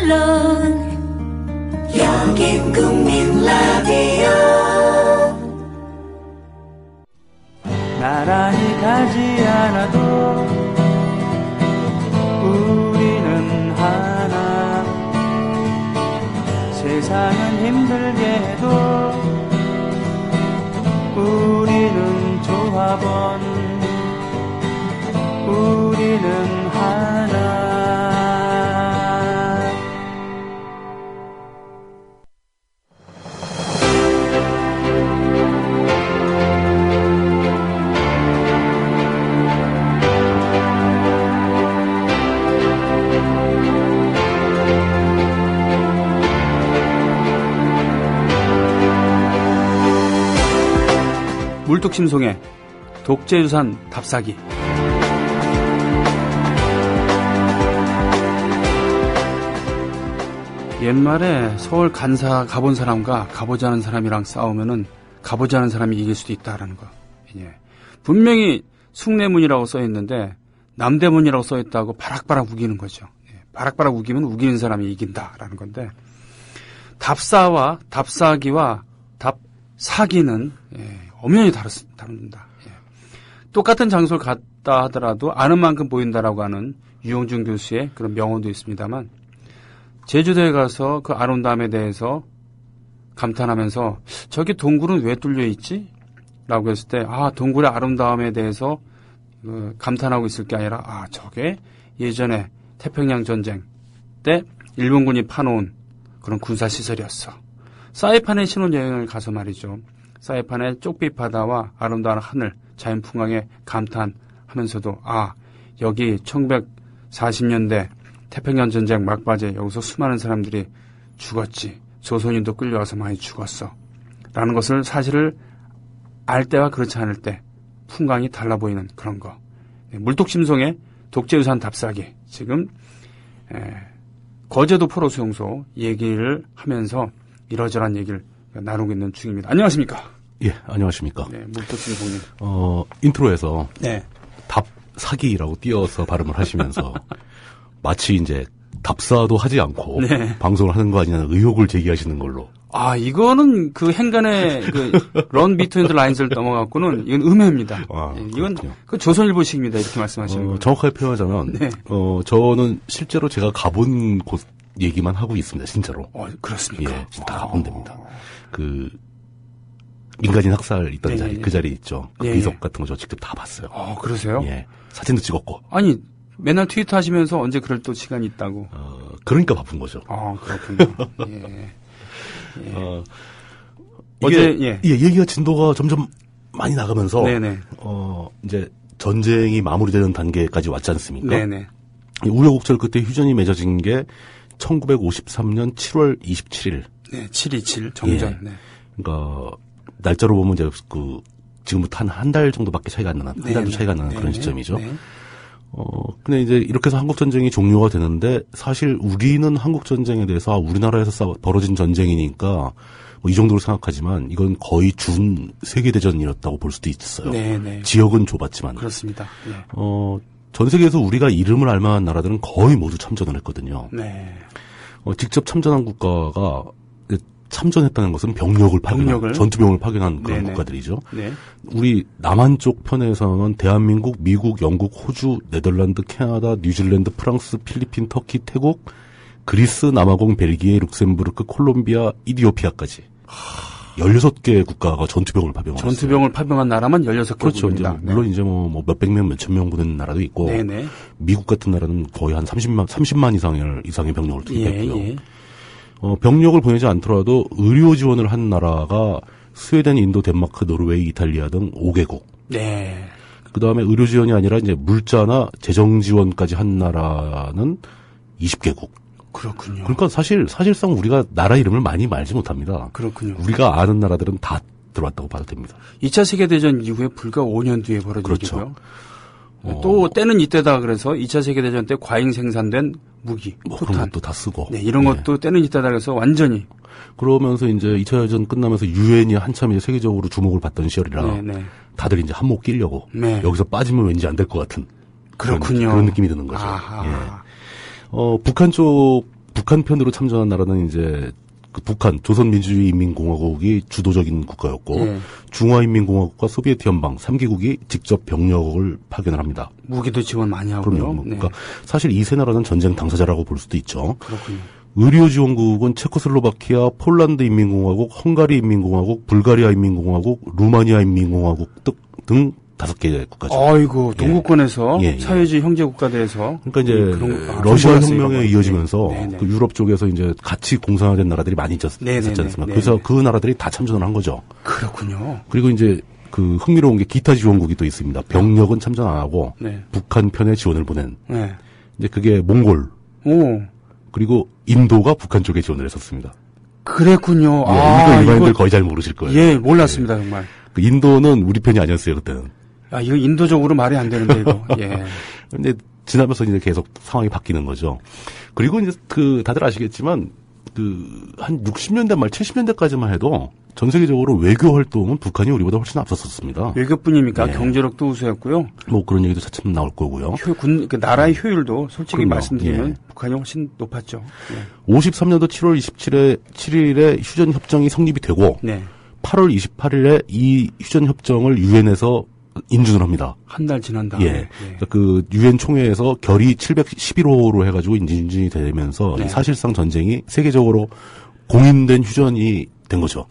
물론 여긴 국민 라디오. 나란히 가지 않아도 우리는 하나. 세상은 힘들게 해도 우리는 조합원. 우리는 하나. 물뚝심송의 독재유산 답사기. 옛말에 서울 간사 가본 사람과 가보지 않은 사람이랑 싸우면은 가보지 않은 사람이 이길 수도 있다라는 거. 예. 분명히 숭례문이라고 써있는데 남대문이라고 써있다고 바락바락 우기는 거죠. 예. 바락바락 우기면 우기는 사람이 이긴다라는 건데, 답사와 답사기와 답사기는 엄연히 다릅니다. 예. 똑같은 장소를 갔다 하더라도 아는 만큼 보인다라고 하는 유영준 교수의 그런 명언도 있습니다만, 제주도에 가서 그 아름다움에 대해서 감탄하면서 저기 동굴은 왜 뚫려 있지? 라고 했을 때, 동굴의 아름다움에 대해서 감탄하고 있을 게 아니라, 저게 예전에 태평양 전쟁 때 일본군이 파놓은 그런 군사시설이었어. 사이판에 신혼여행을 가서 말이죠. 사이판의 쪽빛 바다와 아름다운 하늘, 자연풍광에 감탄하면서도, 여기 1940년대 태평양 전쟁 막바지에 여기서 수많은 사람들이 죽었지. 조선인도 끌려와서 많이 죽었어. 라는 것을, 사실을 알 때와 그렇지 않을 때 풍광이 달라 보이는 그런 거. 물뚝심송의 독재유산 답사기. 지금 거제도 포로수용소 얘기를 하면서 이러저러한 얘기를 나누고 있는 중입니다. 안녕하십니까? 예, 안녕하십니까? 네, 물뚝심송님. 인트로에서 네. 답사기라고 띄어서 발음을 하시면서 마치 이제 답사도 하지 않고 방송을 하는 거 아니냐는 의혹을 제기하시는 걸로. 이거는 그 행간의 그 런 비트윈 더 라인스를 넘어갔고는 이건 음해입니다. 이건 그렇군요. 그 조선일보식입니다. 이렇게 말씀하시는 거예요. 정확하게 표현하자면 저는 실제로 제가 가본 곳 얘기만 하고 있습니다. 진짜로. 그렇습니까? 예, 다 가보면 됩니다. 그 민간인 학살 있던 자리, 그 자리 있죠. 그 비석 같은 거 저 직접 다 봤어요. 그러세요? 예, 사진도 찍었고. 아니, 맨날 트위터 하시면서 언제 그럴 또 시간이 있다고? 그러니까 바쁜 거죠. 그렇군요. 예. 이게 얘기가 진도가 점점 많이 나가면서 이제 전쟁이 마무리되는 단계까지 왔지 않습니까? 네네. 우여곡절 끝에 휴전이 맺어진 게 1953년 7월 27일. 네, 727 정전. 네. 그러니까 날짜로 보면 이제 지금부터 한 달 정도밖에 차이가 안 나는, 한 달도 차이가 안 나는 그런 시점이죠. 근데 이제 이렇게 해서 한국전쟁이 종료가 되는데, 사실 우리는 한국전쟁에 대해서 우리나라에서 벌어진 전쟁이니까 뭐 이 정도로 생각하지만 이건 거의 준 세계대전이었다고 볼 수도 있어요. 네네. 지역은 좁았지만. 그렇습니다. 네. 전 세계에서 우리가 이름을 알 만한 나라들은 거의 모두 참전을 했거든요. 네. 직접 참전한 국가가 참전했다는 것은 병력을 파견한, 전투병을 파견한 그런 국가들이죠. 네. 우리 남한 쪽 편에서는 대한민국, 미국, 영국, 호주, 네덜란드, 캐나다, 뉴질랜드, 프랑스, 필리핀, 터키, 태국, 그리스, 남아공, 벨기에, 룩셈부르크, 콜롬비아, 이디오피아까지 16개 국가가 전투병을 파병했어요. 전투병을 파병한 나라만 16개 그렇죠. 이제 물론 이제 뭐 몇백 명, 몇천 명 보낸 나라도 있고, 미국 같은 나라는 거의 한 30만 이상의 병력을 투입했고요. 병력을 보내지 않더라도 의료 지원을 한 나라가 스웨덴, 인도, 덴마크, 노르웨이, 이탈리아 등 5개국. 네. 그 다음에 의료 지원이 아니라 이제 물자나 재정 지원까지 한 나라는 20개국. 그렇군요. 그러니까 사실상 우리가 나라 이름을 많이 말지 못합니다. 그렇군요. 우리가 아는 나라들은 다 들어왔다고 봐도 됩니다. 2차 세계대전 이후에 불과 5년 뒤에 벌어진 일이고요. 또 때는 이때다 그래서 2차 세계대전 때 과잉 생산된 무기, 포탄. 그런 것도 다 쓰고. 네, 이런 것도 때는 이때다 그래서 완전히. 그러면서 이제 2차 대전 끝나면서 유엔이 한참 이제 세계적으로 주목을 받던 시절이라 다들 이제 한몫 끼려고 여기서 빠지면 왠지 안 될 것 같은 그렇군요. 그런 느낌이 드는 거죠. 예. 북한 쪽 북한 편으로 참전한 나라는 이제 그 북한 조선민주주의인민공화국이 주도적인 국가였고 중화인민공화국과 소비에트 연방 3개국이 직접 병력을 파견을 합니다. 무기도 지원 많이 하고요. 그럼요. 그러니까 사실 이 세 나라는 전쟁 당사자라고 볼 수도 있죠. 그렇군요. 의료 지원국은 체코슬로바키아, 폴란드 인민공화국, 헝가리 인민공화국, 불가리아 인민공화국, 루마니아 인민공화국 등 5개 국가죠. 아이고, 동구권에서 사회주의 형제 국가대에서. 그러니까 이제 러시아 혁명에 이어지면서 그 유럽 쪽에서 이제 같이 공산화된 나라들이 많이 있었지 않습니까? 그래서 그 나라들이 다 참전을 한 거죠. 그렇군요. 그리고 이제 그 흥미로운 게 기타 지원국이 또 있습니다. 병력은 참전 안 하고 북한 편에 지원을 보낸. 이제 그게 몽골. 그리고 인도가 북한 쪽에 지원을 했었습니다. 그랬군요. 이거 일반인들 거의 잘 모르실 거예요. 예, 몰랐습니다, 정말. 그 인도는 우리 편이 아니었어요, 그때는. 이거 인도적으로 말이 안 되는데, 이거. 예. 근데 지나면서 이제 계속 상황이 바뀌는 거죠. 그리고 이제 다들 아시겠지만, 한 60년대 말 70년대까지만 해도 전 세계적으로 외교 활동은 북한이 우리보다 훨씬 앞섰었습니다. 외교뿐입니까? 경제력도 우수했고요. 뭐 그런 얘기도 차츰 나올 거고요. 나라의 효율도 솔직히 말씀드리면 북한이 훨씬 높았죠. 53년도 7월 27일에 휴전 협정이 성립이 되고 8월 28일에 이 휴전 협정을 유엔에서 인준을 합니다. 한 달 지난 다음에. 그러니까 그 유엔 총회에서 결의 711호로 해가지고 인준이 되면서 사실상 전쟁이 세계적으로 공인된 휴전이 된 거죠.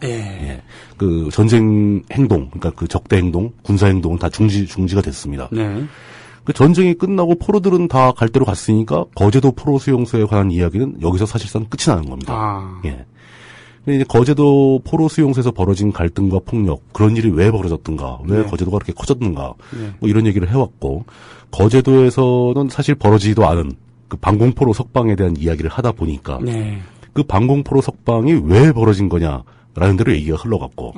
그 전쟁 행동, 그러니까 그 적대 행동, 군사 행동은 다 중지가 됐습니다. 그 전쟁이 끝나고 포로들은 다 갈 대로 갔으니까 거제도 포로 수용소에 관한 이야기는 여기서 사실상 끝이 나는 겁니다. 이제 거제도 포로 수용소에서 벌어진 갈등과 폭력, 그런 일이 왜 벌어졌던가, 왜 거제도가 그렇게 커졌는가, 뭐 이런 얘기를 해왔고, 거제도에서는 사실 벌어지지도 않은 그 방공포로 석방에 대한 이야기를 하다 보니까, 그 방공포로 석방이 왜 벌어진 거냐라는 대로 얘기가 흘러갔고,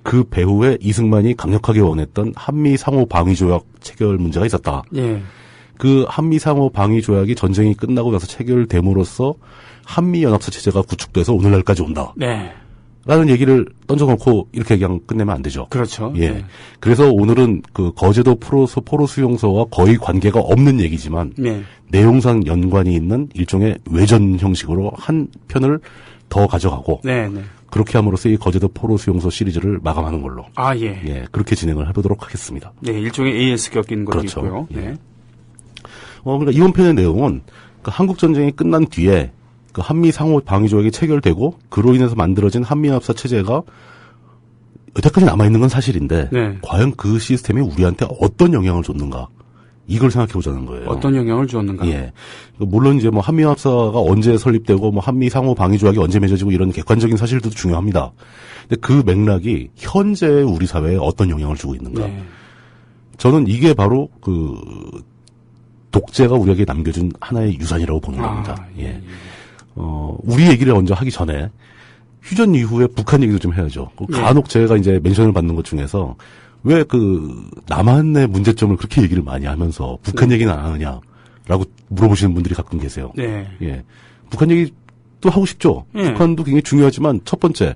그 배후에 이승만이 강력하게 원했던 한미 상호 방위 조약 체결 문제가 있었다. 그 한미 상호 방위 조약이 전쟁이 끝나고 나서 체결됨으로써 한미연합사 체제가 구축돼서 오늘날까지 온다. 라는 얘기를 던져놓고 이렇게 그냥 끝내면 안 되죠. 그렇죠. 그래서 오늘은 그 거제도 포로 수용소와 거의 관계가 없는 얘기지만 내용상 연관이 있는 일종의 외전 형식으로 한 편을 더 가져가고 그렇게 함으로써 이 거제도 포로 수용소 시리즈를 마감하는 걸로. 그렇게 진행을 해보도록 하겠습니다. 일종의 AS 격인 것도 있고요. 그러니까 이번 편의 내용은 그 한국 전쟁이 끝난 뒤에 그 한미 상호 방위 조약이 체결되고 그로 인해서 만들어진 한미연합사 체제가 여태까지 남아있는 건 사실인데 과연 그 시스템이 우리한테 어떤 영향을 줬는가 이걸 생각해 보자는 거예요. 어떤 영향을 주었는가? 물론 이제 뭐 한미연합사가 언제 설립되고 뭐 한미 상호 방위 조약이 언제 맺어지고 이런 객관적인 사실들도 중요합니다. 근데 그 맥락이 현재 우리 사회에 어떤 영향을 주고 있는가? 저는 이게 바로 그 독재가 우리에게 남겨준 하나의 유산이라고 보는 겁니다. 우리 얘기를 먼저 하기 전에 휴전 이후에 북한 얘기도 좀 해야죠. 간혹 제가 이제 멘션을 받는 것 중에서 왜 그 남한의 문제점을 그렇게 얘기를 많이 하면서 북한 얘기는 안 하느냐라고 물어보시는 분들이 가끔 계세요. 북한 얘기도 하고 싶죠. 북한도 굉장히 중요하지만 첫 번째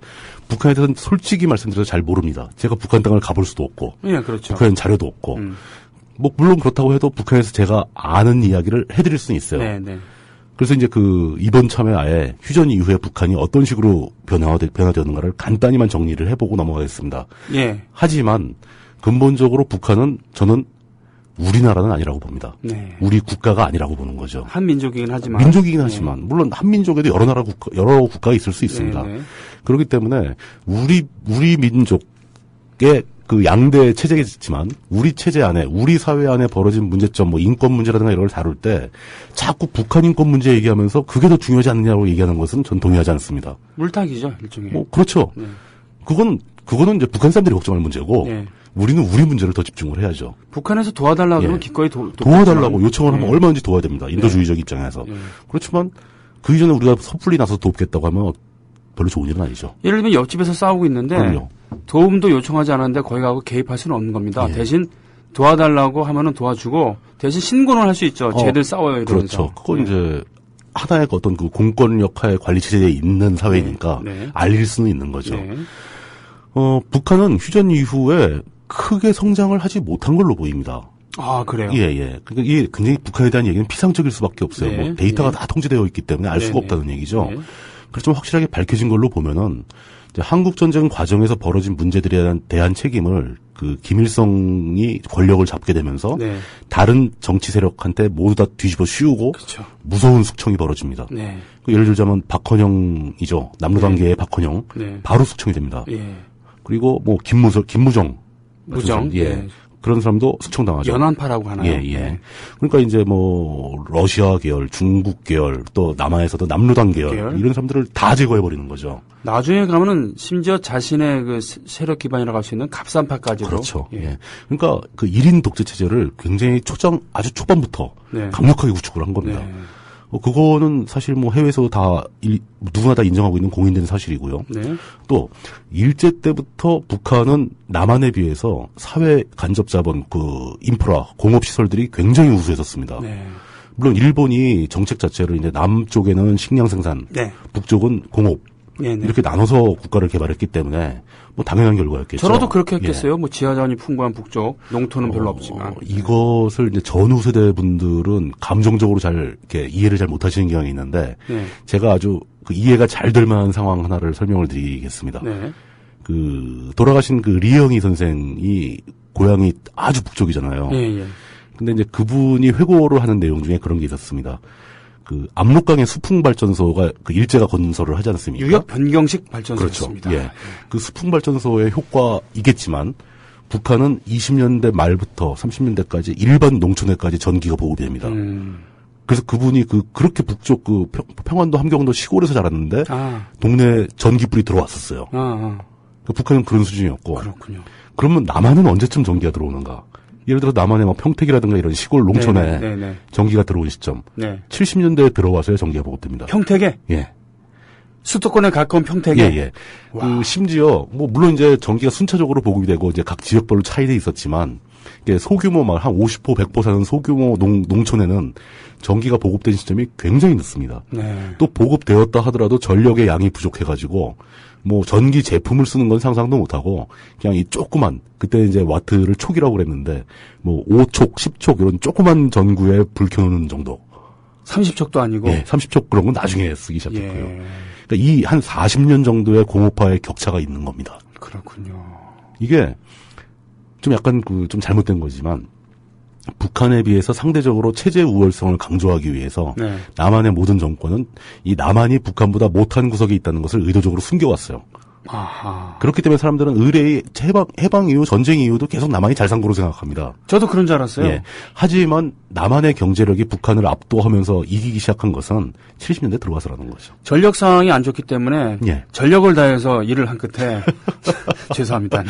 북한에 대해서는 솔직히 말씀드려서 잘 모릅니다. 제가 북한 땅을 가볼 수도 없고 북한엔 자료도 없고 뭐 물론 그렇다고 해도 북한에서 제가 아는 이야기를 해드릴 수는 있어요. 그래서 이제 그 이번 참에 아예 휴전 이후에 북한이 어떤 식으로 변화되었는가를 간단히만 정리를 해보고 넘어가겠습니다. 하지만 근본적으로 북한은 저는 우리나라는 아니라고 봅니다. 우리 국가가 아니라고 보는 거죠. 한민족이긴 하지만. 민족이긴 하지만 물론 한민족에도 여러 국가가 있을 수 있습니다. 그렇기 때문에 우리 민족의 그 양대 체제겠지만 우리 체제 안에 우리 사회 안에 벌어진 문제점 뭐 인권 문제라든가 이런 걸 다룰 때 자꾸 북한 인권 문제 얘기하면서 그게 더 중요하지 않느냐고 얘기하는 것은 전 동의하지 않습니다. 물타기죠 일종의. 그렇죠. 그거는 이제 북한 사람들이 걱정할 문제고 우리는 우리 문제를 더 집중을 해야죠. 북한에서 도와달라고 하면 기꺼이 도와달라고 요청을 하면 얼마든지 도와야 됩니다. 인도주의적 입장에서. 그렇지만 그 이전에 우리가 섣불리 나서 돕겠다고 하면 별로 좋은 일은 아니죠. 예를 들면 옆집에서 싸우고 있는데 도움도 요청하지 않았는데 거기 가고 개입할 수는 없는 겁니다. 대신 도와달라고 하면은 도와주고 대신 신고는 할 수 있죠. 쟤들 싸워요 이러면서. 그렇죠. 그건 이제 하나의 어떤 그 공권 역할 관리 체제에 있는 사회니까 알릴 수는 있는 거죠. 북한은 휴전 이후에 크게 성장을 하지 못한 걸로 보입니다. 아, 그래요? 예, 예. 그러니까 이게 굉장히 북한에 대한 얘기는 피상적일 수밖에 없어요. 네, 뭐 데이터가 네. 다 통제되어 있기 때문에 알 수가 네, 없다는 얘기죠. 네. 그렇지만 확실하게 밝혀진 걸로 보면은 이제 한국 전쟁 과정에서 벌어진 문제들에 대한 책임을 그 김일성이 권력을 잡게 되면서 네. 다른 정치 세력한테 모두 다 뒤집어 씌우고 그렇죠. 무서운 숙청이 벌어집니다. 네. 예를 들자면 박헌영이죠. 남로단계의 네. 박헌영 네. 바로 숙청이 됩니다. 예. 그리고 뭐 김무정, 예. 네. 그런 사람도 숙청당하죠. 연안파라고 하나요? 예, 예. 그러니까 이제 뭐 러시아 계열, 중국 계열, 또 남한에서도 남루당 계열 이런 사람들을 다 제거해 버리는 거죠. 나중에 가면은 심지어 자신의 그 세력 기반이라고 할 수 있는 갑산파까지도. 그렇죠. 예. 그러니까 그 1인 독재 체제를 굉장히 아주 초반부터 네. 강력하게 구축을 한 겁니다. 네. 그거는 사실 뭐 해외에서 누구나 다 인정하고 있는 공인된 사실이고요. 네. 또 일제 때부터 북한은 남한에 비해서 사회 간접 자본, 그 인프라, 공업 시설들이 굉장히 우수했었습니다. 네. 물론 일본이 정책 자체를 이제 남쪽에는 식량 생산, 네. 북쪽은 공업 네네. 이렇게 나눠서 국가를 개발했기 때문에 뭐 당연한 결과였겠죠. 저로도 그렇게 했겠어요. 예. 뭐 지하자원이 풍부한 북쪽, 농토는 별로 없지만. 이것을 이제 전후 세대 분들은 감정적으로 잘 이렇게 이해를 잘 못하시는 경향이 있는데 네. 제가 아주 그 이해가 잘 될 만한 상황 하나를 설명을 드리겠습니다. 네. 그 돌아가신 그 리영희 선생이 고향이 아주 북쪽이잖아요. 예, 예. 근데 이제 그분이 회고를 하는 내용 중에 그런 게 있었습니다. 그 압록강의 수풍발전소가 그 일제가 건설을 하지 않습니까? 유역 변경식 발전소였습니다. 그렇죠. 예. 그 수풍발전소의 효과이겠지만 북한은 20년대 말부터 30년대까지 일반 농촌에까지 전기가 보급이 됩니다. 그래서 그분이 그렇게 북쪽 그 평안도 함경도 시골에서 자랐는데 동네 전기불이 들어왔었어요. 북한은 그런 수준이었고. 그렇군요. 그러면 남한은 언제쯤 전기가 들어오는가? 예를 들어 남한의 막 평택이라든가 이런 시골 농촌에 네네. 전기가 들어온 시점. 네. 70년대에 들어와서야 전기가 보급됩니다. 평택에? 예. 수도권에 가까운 평택에? 예, 예. 그 심지어 뭐 물론 이제 전기가 순차적으로 보급이 되고 이제 각 지역별로 차이는 있었지만 이게 소규모 막 한 50호, 100호 사는 소규모 농촌에는 전기가 보급된 시점이 굉장히 늦습니다. 네. 또 보급되었다 하더라도 전력의 양이 부족해가지고 뭐 전기 제품을 쓰는 건 상상도 못하고 그냥 이 조그만 그때 이제 와트를 촉이라고 그랬는데 뭐 5촉, 10촉 이런 조그만 전구에 불 켜놓는 정도. 30촉도 아니고. 예, 30촉 그런 건 나중에 쓰기 시작했고요. 예. 그러니까 이 한 40년 정도의 공업화의 격차가 있는 겁니다. 그렇군요. 이게 좀 약간 좀 잘못된 거지만 북한에 비해서 상대적으로 체제 우월성을 강조하기 위해서 네. 남한의 모든 정권은 이 남한이 북한보다 못한 구석이 있다는 것을 의도적으로 숨겨왔어요. 아하. 그렇기 때문에 사람들은 의뢰의 해방 이후 전쟁 이후도 계속 남한이 잘 산 거로 생각합니다. 저도 그런 줄 알았어요. 예. 하지만 남한의 경제력이 북한을 압도하면서 이기기 시작한 것은 70년대 들어와서라는 거죠. 전력 상황이 안 좋기 때문에 예. 전력을 다해서 일을 한 끝에 죄송합니다.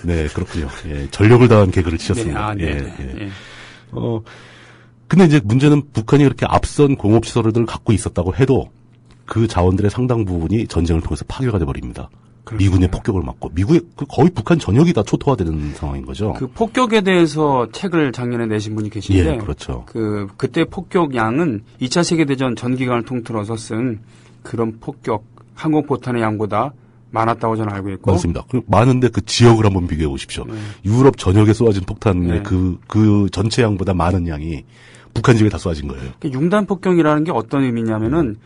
네, 그렇군요. 예. 전력을 다한 개그를 치셨습니다. 네, 예. 예. 근데 이제 문제는 북한이 그렇게 앞선 공업 시설을 갖고 있었다고 해도 그 자원들의 상당 부분이 전쟁을 통해서 파괴가 돼 버립니다. 미군의 폭격을 맞고 미국의 거의 북한 전역이 다 초토화되는 상황인 거죠. 그 폭격에 대해서 책을 작년에 내신 분이 계신데, 예, 그렇죠. 그때 폭격 양은 2차 세계대전 전 기간을 통틀어서 쓴 그런 폭격 항공포탄의 양보다 많았다고 저는 알고 있고. 맞습니다. 많은데 그 지역을 한번 비교해 보십시오. 유럽 전역에 쏘아진 폭탄의 그 전체 양보다 많은 양이 북한 지역에 다 쏘아진 거예요. 융단 폭격이라는 게 어떤 의미냐면은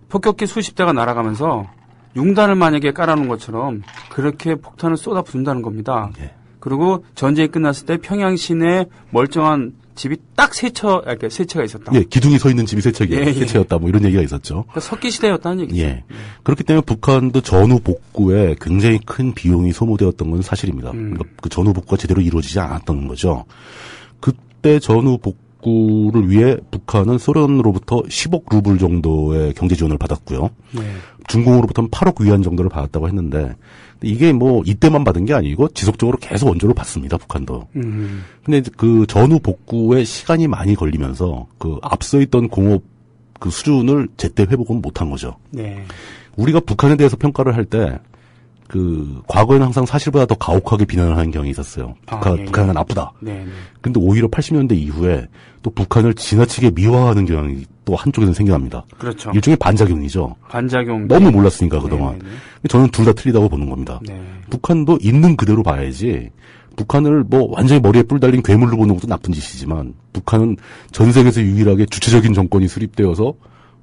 폭격기 수십 대가 날아가면서 융단을 만약에 깔아놓은 것처럼 그렇게 폭탄을 쏟아 붓는다는 겁니다. 예. 그리고 전쟁이 끝났을 때 평양 시내에 멀쩡한 집이 딱 세 채가 있었다. 예, 기둥이 서 있는 집이 세 예. 채였다. 뭐 이런 얘기가 있었죠. 그러니까 석기 시대였다는 얘기죠. 예. 그렇기 때문에 북한도 전후 복구에 굉장히 큰 비용이 소모되었던 건 사실입니다. 그러니까 그 전후 복구가 제대로 이루어지지 않았던 거죠. 그때 전후 복구를 위해 북한은 소련으로부터 10억 루블 정도의 경제 지원을 받았고요. 네. 중공으로부터는 8억 위안 정도를 받았다고 했는데 이게 뭐 이때만 받은 게 아니고 지속적으로 계속 원조를 받습니다. 북한도. 근데 그 전후 복구에 시간이 많이 걸리면서 그 앞서 있던 공업 그 수준을 제때 회복은 못한 거죠. 네. 우리가 북한에 대해서 평가를 할 때 그 과거에는 항상 사실보다 더 가혹하게 비난을 하는 경향이 있었어요. 북한은 나쁘다. 네. 근데 오히려 80년대 이후에 또 북한을 지나치게 미화하는 경향이 또 한쪽에서는 생겨납니다. 그렇죠. 일종의 반작용이죠. 반작용. 너무 몰랐으니까 그동안. 네네. 저는 둘 다 틀리다고 보는 겁니다. 네. 북한도 있는 그대로 봐야지 북한을 뭐 완전히 머리에 뿔 달린 괴물로 보는 것도 나쁜 짓이지만 북한은 전 세계에서 유일하게 주체적인 정권이 수립되어서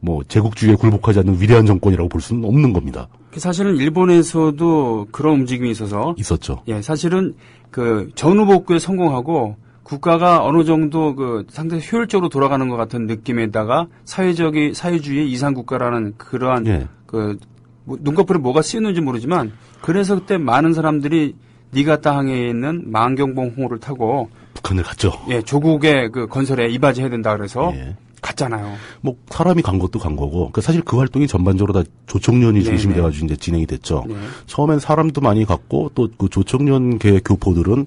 뭐 제국주의에 굴복하지 않는 위대한 정권이라고 볼 수는 없는 겁니다. 사실은 일본에서도 그런 움직임이 있었죠. 예, 사실은 그 전후복구에 성공하고 국가가 어느 정도 그 상당히 효율적으로 돌아가는 것 같은 느낌에다가 사회주의 이상국가라는 그러한 예. 그 눈꺼풀에 뭐가 쓰였는지 모르지만 그래서 그때 많은 사람들이 니가타 항해에 있는 만경봉 홍호를 타고 북한을 갔죠. 예, 조국의 그 건설에 이바지해야 된다 그래서 예. 갔잖아요. 뭐 사람이 간 것도 간 거고, 사실 그 활동이 전반적으로 다 조총련이 중심이 돼가지고 이제 진행이 됐죠. 네. 처음엔 사람도 많이 갔고 또 그 조총련계 교포들은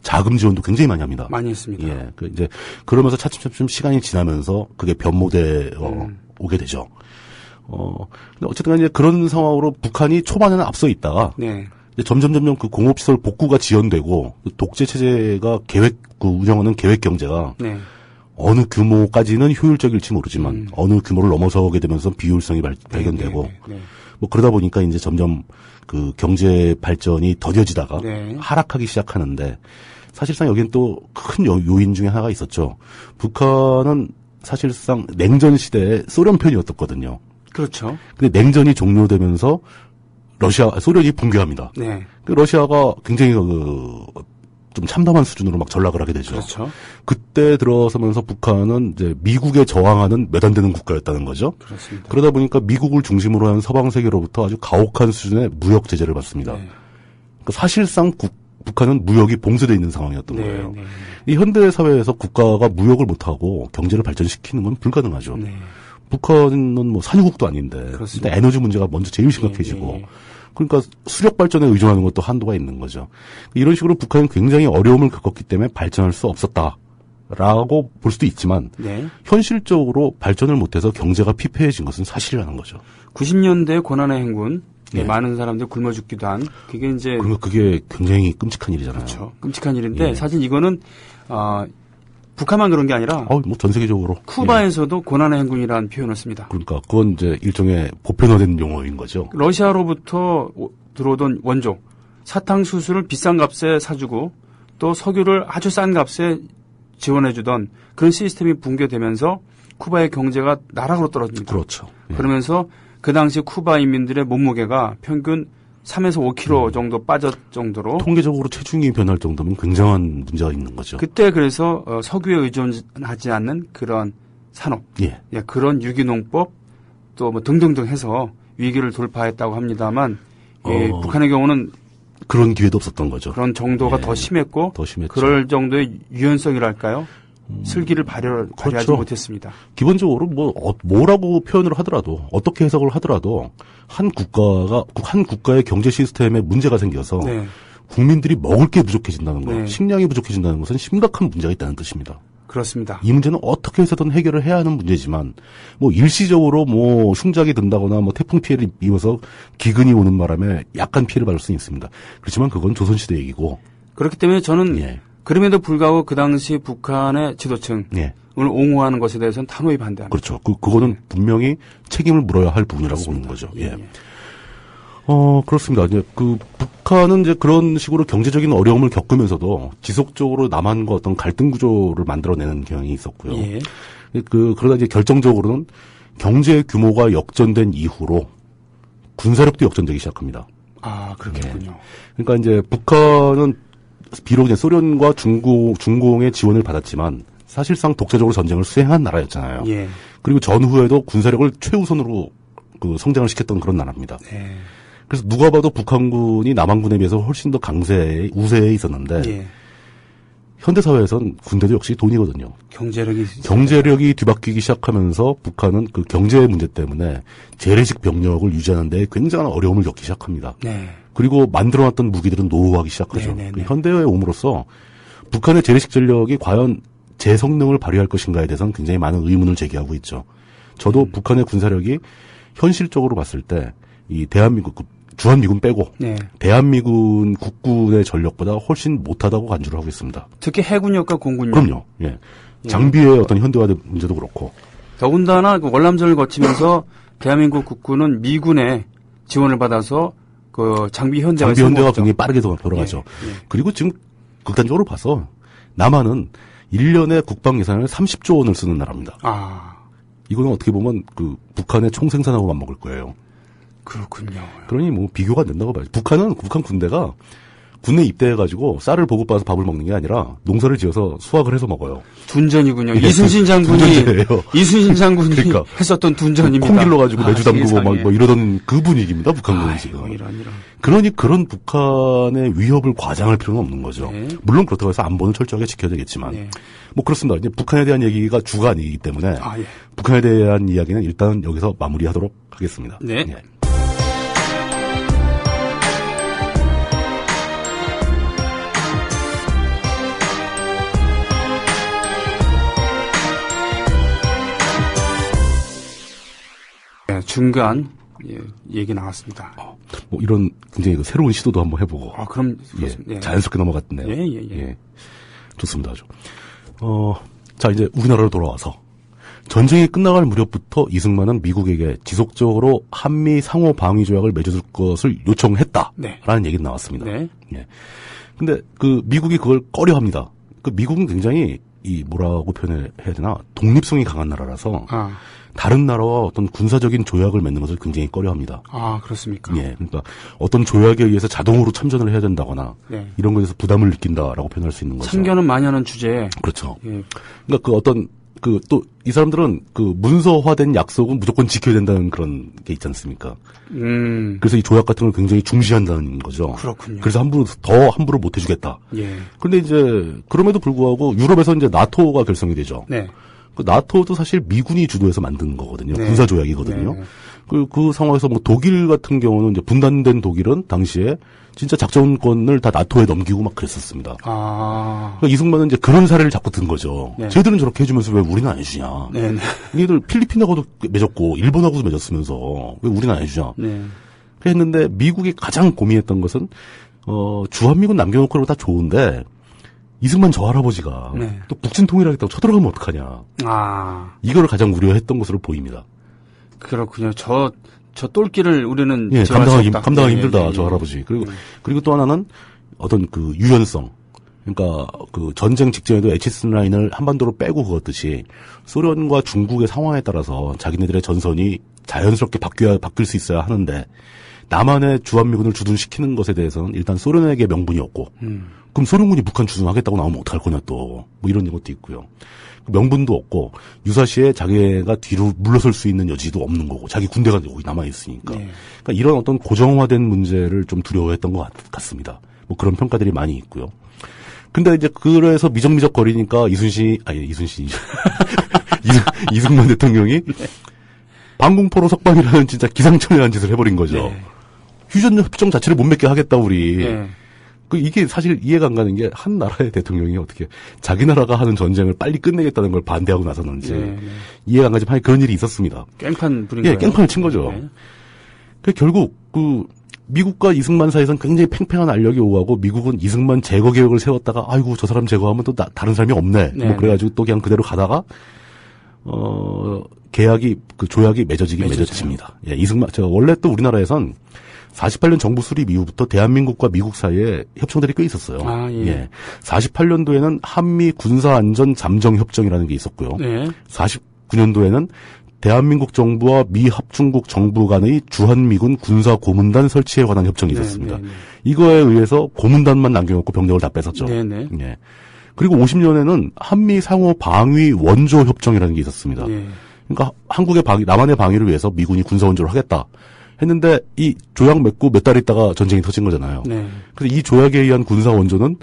자금 지원도 굉장히 많이 합니다. 많이 했습니다. 예, 그 이제 그러면서 차츰 시간이 지나면서 그게 변모돼 오게 되죠. 근데 어쨌든 간에 그런 상황으로 북한이 초반에는 앞서 있다가 네. 이제 점점 그 공업시설 복구가 지연되고 독재 체제가 운영하는 계획 경제가 네. 어느 규모까지는 효율적일지 모르지만 어느 규모를 넘어서게 되면서 비효율성이 발견되고 네. 뭐 그러다 보니까 이제 점점 그 경제 발전이 더뎌지다가 네. 하락하기 시작하는데 사실상 여기는 또 큰 요인 중에 하나가 있었죠. 북한은 사실상 냉전 시대에 소련 편이었거든요. 그렇죠. 근데 냉전이 종료되면서 소련이 붕괴합니다. 네. 러시아가 굉장히 좀 참담한 수준으로 막 전락을 하게 되죠. 그렇죠. 그때 들어서면서 북한은 이제 미국에 저항하는 몇 안 되는 국가였다는 거죠. 그렇습니다. 그러다 보니까 미국을 중심으로 한 서방 세계로부터 아주 가혹한 수준의 무역 제재를 받습니다. 네. 그러니까 사실상 북한은 무역이 봉쇄되어 있는 상황이었던 거예요. 네. 이 현대 사회에서 국가가 무역을 못하고 경제를 발전시키는 건 불가능하죠. 네. 북한은 뭐 산유국도 아닌데 그렇습니다. 일단 에너지 문제가 먼저 제일 심각해지고 그러니까 수력 발전에 의존하는 것도 한도가 있는 거죠. 이런 식으로 북한은 굉장히 어려움을 겪었기 때문에 발전할 수 없었다라고 볼 수도 있지만 네. 현실적으로 발전을 못해서 경제가 피폐해진 것은 사실이라는 거죠. 90년대 고난의 행군 네. 많은 사람들 굶어 죽기도 한 그게 이제 그러니까 그게 굉장히 끔찍한 일이잖아요. 그렇죠. 끔찍한 일인데 예. 사실 이거는 북한만 그런 게 아니라 뭐 전 세계적으로 쿠바에서도 고난의 행군이라는 표현을 씁니다. 그러니까 그건 이제 일종의 보편화된 용어인 거죠. 러시아로부터 들어오던 원조 사탕수수를 비싼 값에 사주고 또 석유를 아주 싼 값에 지원해주던 그런 시스템이 붕괴되면서 쿠바의 경제가 나락으로 떨어집니다. 그렇죠. 예. 그러면서 그 당시 쿠바 인민들의 몸무게가 평균 3에서 5kg 정도 빠졌 정도로 통계적으로 체중이 변할 정도면 굉장한 문제가 있는 거죠. 그때 그래서 석유에 의존하지 않는 그런 산업, 예. 그런 유기농법 또 뭐 등등등 해서 위기를 돌파했다고 합니다만 북한의 경우는 그런 기회도 없었던 거죠. 그런 정도가 예. 더 심했고 더 심했죠. 그럴 정도의 유연성이랄까요? 슬기를 발휘하지 그렇죠. 못했습니다. 기본적으로 뭐라고 표현을 하더라도 어떻게 해석을 하더라도 한 국가의 경제 시스템에 문제가 생겨서 네. 국민들이 먹을 게 부족해진다는 것, 네. 식량이 부족해진다는 것은 심각한 문제가 있다는 뜻입니다. 그렇습니다. 이 문제는 어떻게 해서든 해결을 해야 하는 문제지만 일시적으로 흉작이 든다거나 태풍 피해를 입어서 기근이 오는 바람에 약간 피해를 받을 수는 있습니다. 그렇지만 그건 조선시대 얘기고. 그렇기 때문에 저는 예. 그럼에도 불구하고 그 당시 북한의 지도층 예. 오늘 옹호하는 것에 대해서는 단호히 반대합니다. 그렇죠. 그거는 분명히 책임을 물어야 할 부분이라고 보는 거죠. 예. 그렇습니다. 이제 북한은 이제 그런 식으로 경제적인 어려움을 겪으면서도 지속적으로 남한과 어떤 갈등 구조를 만들어내는 경향이 있었고요. 예. 그러다 이제 결정적으로는 경제 규모가 역전된 이후로 군사력도 역전되기 시작합니다. 아, 그렇겠군요. 그러니까 이제 북한은 비록 이제 소련과 중공의 지원을 받았지만 사실상 독자적으로 전쟁을 수행한 나라였잖아요. 예. 그리고 전후에도 군사력을 최우선으로 성장을 시켰던 그런 나라입니다. 네. 그래서 누가 봐도 북한군이 남한군에 비해서 훨씬 더 우세에 있었는데 예. 현대사회에선 군대도 역시 돈이거든요. 경제력이 뒤바뀌기 시작하면서 북한은 그 경제 문제 때문에 재래식 병력을 유지하는 데 굉장한 어려움을 겪기 시작합니다. 네. 그리고 만들어놨던 무기들은 노후하기 시작하죠. 현대에 옴으로써 북한의 재래식 전력이 과연 제 성능을 발휘할 것인가에 대해서는 굉장히 많은 의문을 제기하고 있죠. 저도 북한의 군사력이 현실적으로 봤을 때 이 대한민국 주한미군 빼고 네. 대한미군 국군의 전력보다 훨씬 못하다고 간주를 하고 있습니다. 특히 해군력과 공군력. 그럼요. 예. 장비의 어떤 현대화 문제도 그렇고. 더군다나 그 월남전을 거치면서 대한민국 국군은 미군의 지원을 받아서 그 장비 현대화가 굉장히 빠르게 돌아가죠. 예. 그리고 지금 극단적으로 봐서 남한은 1년에 국방 예산을 30조 원을 쓰는 나라입니다. 이거는 어떻게 보면 그 북한의 총 생산하고 맞먹을 거예요. 그렇군요. 그러니 뭐 비교가 안 된다고 봐요. 북한 군대가 군에 입대해가지고 쌀을 보급받아서 밥을 먹는 게 아니라 농사를 지어서 수확을 해서 먹어요. 둔전이군요. 이순신 장군이 그러니까 했었던 둔전입니다. 콩 길러가지고 매주 담그고 막 뭐 이러던 그 분위기입니다. 북한군은 지금. 이런. 그러니 그런 북한의 위협을 과장할 필요는 없는 거죠. 네. 물론 그렇다고 해서 안보는 철저하게 지켜야 되겠지만 네. 뭐 그렇습니다. 이제 북한에 대한 얘기가 주가 아니기 때문에 예. 북한에 대한 이야기는 일단 여기서 마무리하도록 하겠습니다. 네. 예. 중간 얘기 나왔습니다. 뭐 이런 굉장히 새로운 시도도 한번 해보고. 그럼 자연스럽게 넘어갔네요. 예. 좋습니다, 아주. 자 이제 우리나라로 돌아와서 전쟁이 끝나갈 무렵부터 이승만은 미국에게 지속적으로 한미 상호 방위 조약을 맺어줄 것을 요청했다라는 얘기가 나왔습니다. 네. 예. 근데 그 미국이 그걸 꺼려합니다. 그 미국은 굉장히 뭐라고 표현해야 되나 독립성이 강한 나라라서. 다른 나라와 어떤 군사적인 조약을 맺는 것을 굉장히 꺼려합니다. 그렇습니까? 예, 그러니까 어떤 조약에 의해서 자동으로 참전을 해야 된다거나 이런 것에서 부담을 느낀다라고 표현할 수 있는 거죠. 참견은 많이 하는 주제에. 그렇죠. 예. 그러니까 또 이 사람들은 그 문서화된 약속은 무조건 지켜야 된다는 그런 게 있지 않습니까? 그래서 이 조약 같은 걸 굉장히 중시한다는 거죠. 그렇군요. 그래서 함부로 못 해주겠다. 예. 그런데 이제 그럼에도 불구하고 유럽에서 이제 나토가 결성이 되죠. 네. 그 나토도 사실 미군이 주도해서 만든 거거든요. 네. 군사조약이거든요. 네. 그 상황에서 뭐 독일 같은 경우는 이제 분단된 독일은 당시에 진짜 작전권을 다 나토에 넘기고 막 그랬었습니다. 그러니까 이승만은 이제 그런 사례를 자꾸 든 거죠. 네. 쟤들은 저렇게 해주면서 왜 우리는 안 해주냐. 네. 얘들 필리핀하고도 맺었고 일본하고도 맺었으면서 왜 우리는 안 해주냐. 네. 그랬는데 미국이 가장 고민했던 것은 주한미군 남겨놓고 그러고 다 좋은데 이승만 저 할아버지가 또 북진 통일하겠다고 쳐들어가면 어떡하냐. 이거를 가장 우려했던 것으로 보입니다. 그렇군요. 저 똘끼를 우리는 감당하기 힘들다. 저 할아버지. 그리고 또 하나는 어떤 그 유연성. 그러니까 그 전쟁 직전에도 에치슨 라인을 한반도로 빼고 그었듯이 소련과 중국의 상황에 따라서 자기네들의 전선이 자연스럽게 바뀔 수 있어야 하는데 남한의 주한미군을 주둔시키는 것에 대해서는 일단 소련에게 명분이 없고 그럼 소련군이 북한 주둔하겠다고 나오면 어떡할 거냐 또 뭐 이런 것도 있고요. 명분도 없고 유사시에 자기가 뒤로 물러설 수 있는 여지도 없는 거고 자기 군대가 거기 남아 있으니까. 그러니까 이런 어떤 고정화된 문제를 좀 두려워했던 것 같습니다. 뭐 그런 평가들이 많이 있고요. 근데 이제 그래서 미적미적 거리니까 이승만 대통령이 방공포로 석방이라는 진짜 기상천외한 짓을 해버린 거죠. 휴전 협정 자체를 못 맺게 하겠다 우리. 이게 사실 이해가 안 가는 게 한 나라의 대통령이 어떻게 자기 나라가 하는 전쟁을 빨리 끝내겠다는 걸 반대하고 나섰는지 이해가 안 가지만 그런 일이 있었습니다. 깽판 부린 거예요. 깽판을 친 거죠. 결국 미국과 이승만 사이에서는 굉장히 팽팽한 알력이 오가고 미국은 이승만 제거 계획을 세웠다가 아이고 저 사람 제거하면 또 다른 사람이 없네. 뭐 그래가지고 또 그냥 그대로 가다가 조약이 맺어집니다. 원래 또 우리나라에선 48년 정부 수립 이후부터 대한민국과 미국 사이에 협정들이 꽤 있었어요. 48년도에는 한미 군사안전잠정협정이라는 게 있었고요. 49년도에는 대한민국 정부와 미 합중국 정부 간의 주한미군 군사고문단 설치에 관한 협정이 있었습니다. 이거에 의해서 고문단만 남겨놓고 병력을 다 뺏었죠. 그리고 50년에는 한미 상호 방위 원조 협정이라는 게 있었습니다. 그러니까 남한의 방위를 위해서 미군이 군사 원조를 하겠다. 했는데 이 조약 맺고 몇 달 있다가 전쟁이 터진 거잖아요. 그래서 이 조약에 의한 군사 원조는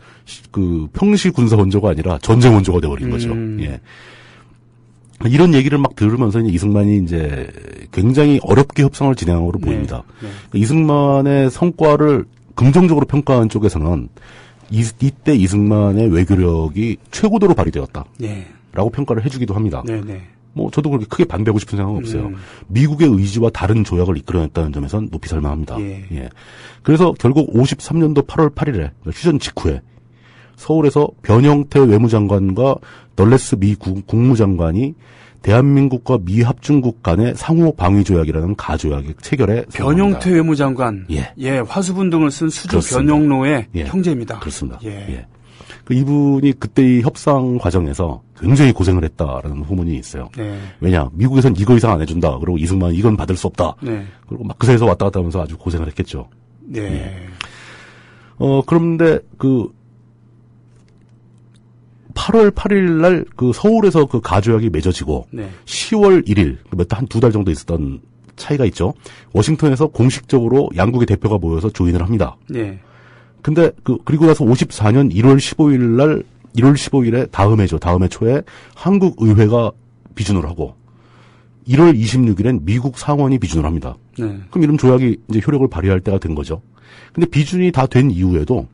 그 평시 군사 원조가 아니라 전쟁 원조가 돼버린 거죠. 이런 얘기를 막 들으면서 이승만이 이제 굉장히 어렵게 협상을 진행한 것으로 보입니다. 이승만의 성과를 긍정적으로 평가한 쪽에서는 이때 이승만의 외교력이 최고도로 발휘되었다. 라고 평가를 해주기도 합니다. 뭐 저도 그렇게 크게 반대하고 싶은 생각은 없어요. 미국의 의지와 다른 조약을 이끌어냈다는 점에선 높이 살만합니다. 그래서 결국 53년도 8월 8일에 휴전 직후에 서울에서 변형태 외무장관과 널레스 미 국무장관이 대한민국과 미 합중국 간의 상호 방위 조약이라는 가조약의 체결에 변형태 외무장관, 화수분 등을 쓴 수조 변형로의 형제입니다. 그렇습니다. 그 이분이 그때 이 협상 과정에서 굉장히 고생을 했다라는 후문이 있어요. 네. 왜냐, 미국에선 이거 이상 안 해준다. 그리고 이승만 이건 받을 수 없다. 네. 그리고 막 그 사이에서 왔다 갔다 하면서 아주 고생을 했겠죠. 네. 네. 그런데 8월 8일 날 그 서울에서 그 가조약이 맺어지고 네. 10월 1일 한 2달 정도 있었던 차이가 있죠. 워싱턴에서 공식적으로 양국의 대표가 모여서 조인을 합니다. 네. 근데 그리고 나서 54년 1월 15일에 다음 해 초에 한국 의회가 비준을 하고 1월 26일엔 미국 상원이 비준을 합니다. 네. 그럼 이런 조약이 이제 효력을 발휘할 때가 된 거죠. 근데 비준이 다 된 이후에도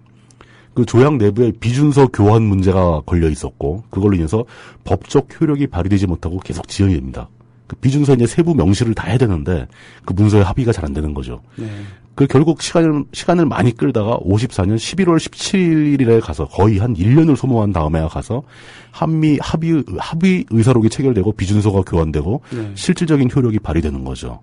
그 조약 내부에 비준서 교환 문제가 걸려 있었고 그걸로 인해서 법적 효력이 발휘되지 못하고 계속 지연이 됩니다. 그 비준서 이제 세부 명시를 다 해야 되는데 그 문서에 합의가 잘 안 되는 거죠. 네. 그 결국 시간을 많이 끌다가 54년 11월 17일에 가서 거의 한 1년을 소모한 다음에 가서 한미 합의 의사록이 체결되고 비준서가 교환되고 네. 실질적인 효력이 발휘되는 거죠.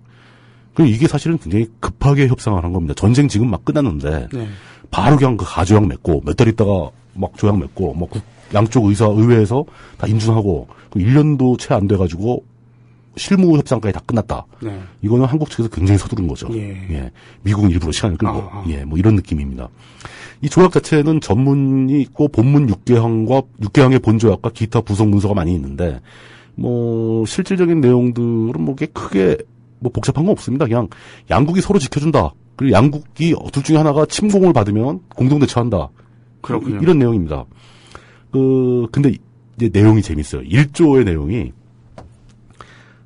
그리고 이게 사실은 굉장히 급하게 협상을 한 겁니다. 전쟁 지금 막 끝났는데 네. 바로 그냥 그 가조약 맺고 몇 달 있다가 막 조약 맺고 뭐 양쪽 의회에서 다 인준하고 1년도 채 안 돼가지고 실무 협상까지 다 끝났다. 네. 이거는 한국 측에서 굉장히 서두른 거죠. 예. 미국은 일부러 시간을 끌고 예, 뭐 이런 느낌입니다. 이 조약 자체는 전문이 있고 본문 6개항의 본조약과 기타 부속 문서가 많이 있는데 뭐 실질적인 내용들은 뭐 크게 뭐 복잡한 건 없습니다. 그냥 양국이 서로 지켜준다. 그리고 양국이 둘 중에 하나가 침공을 받으면 공동 대처한다. 그렇군요. 이런 내용입니다. 근데 이제 내용이 재밌어요. 1조의 내용이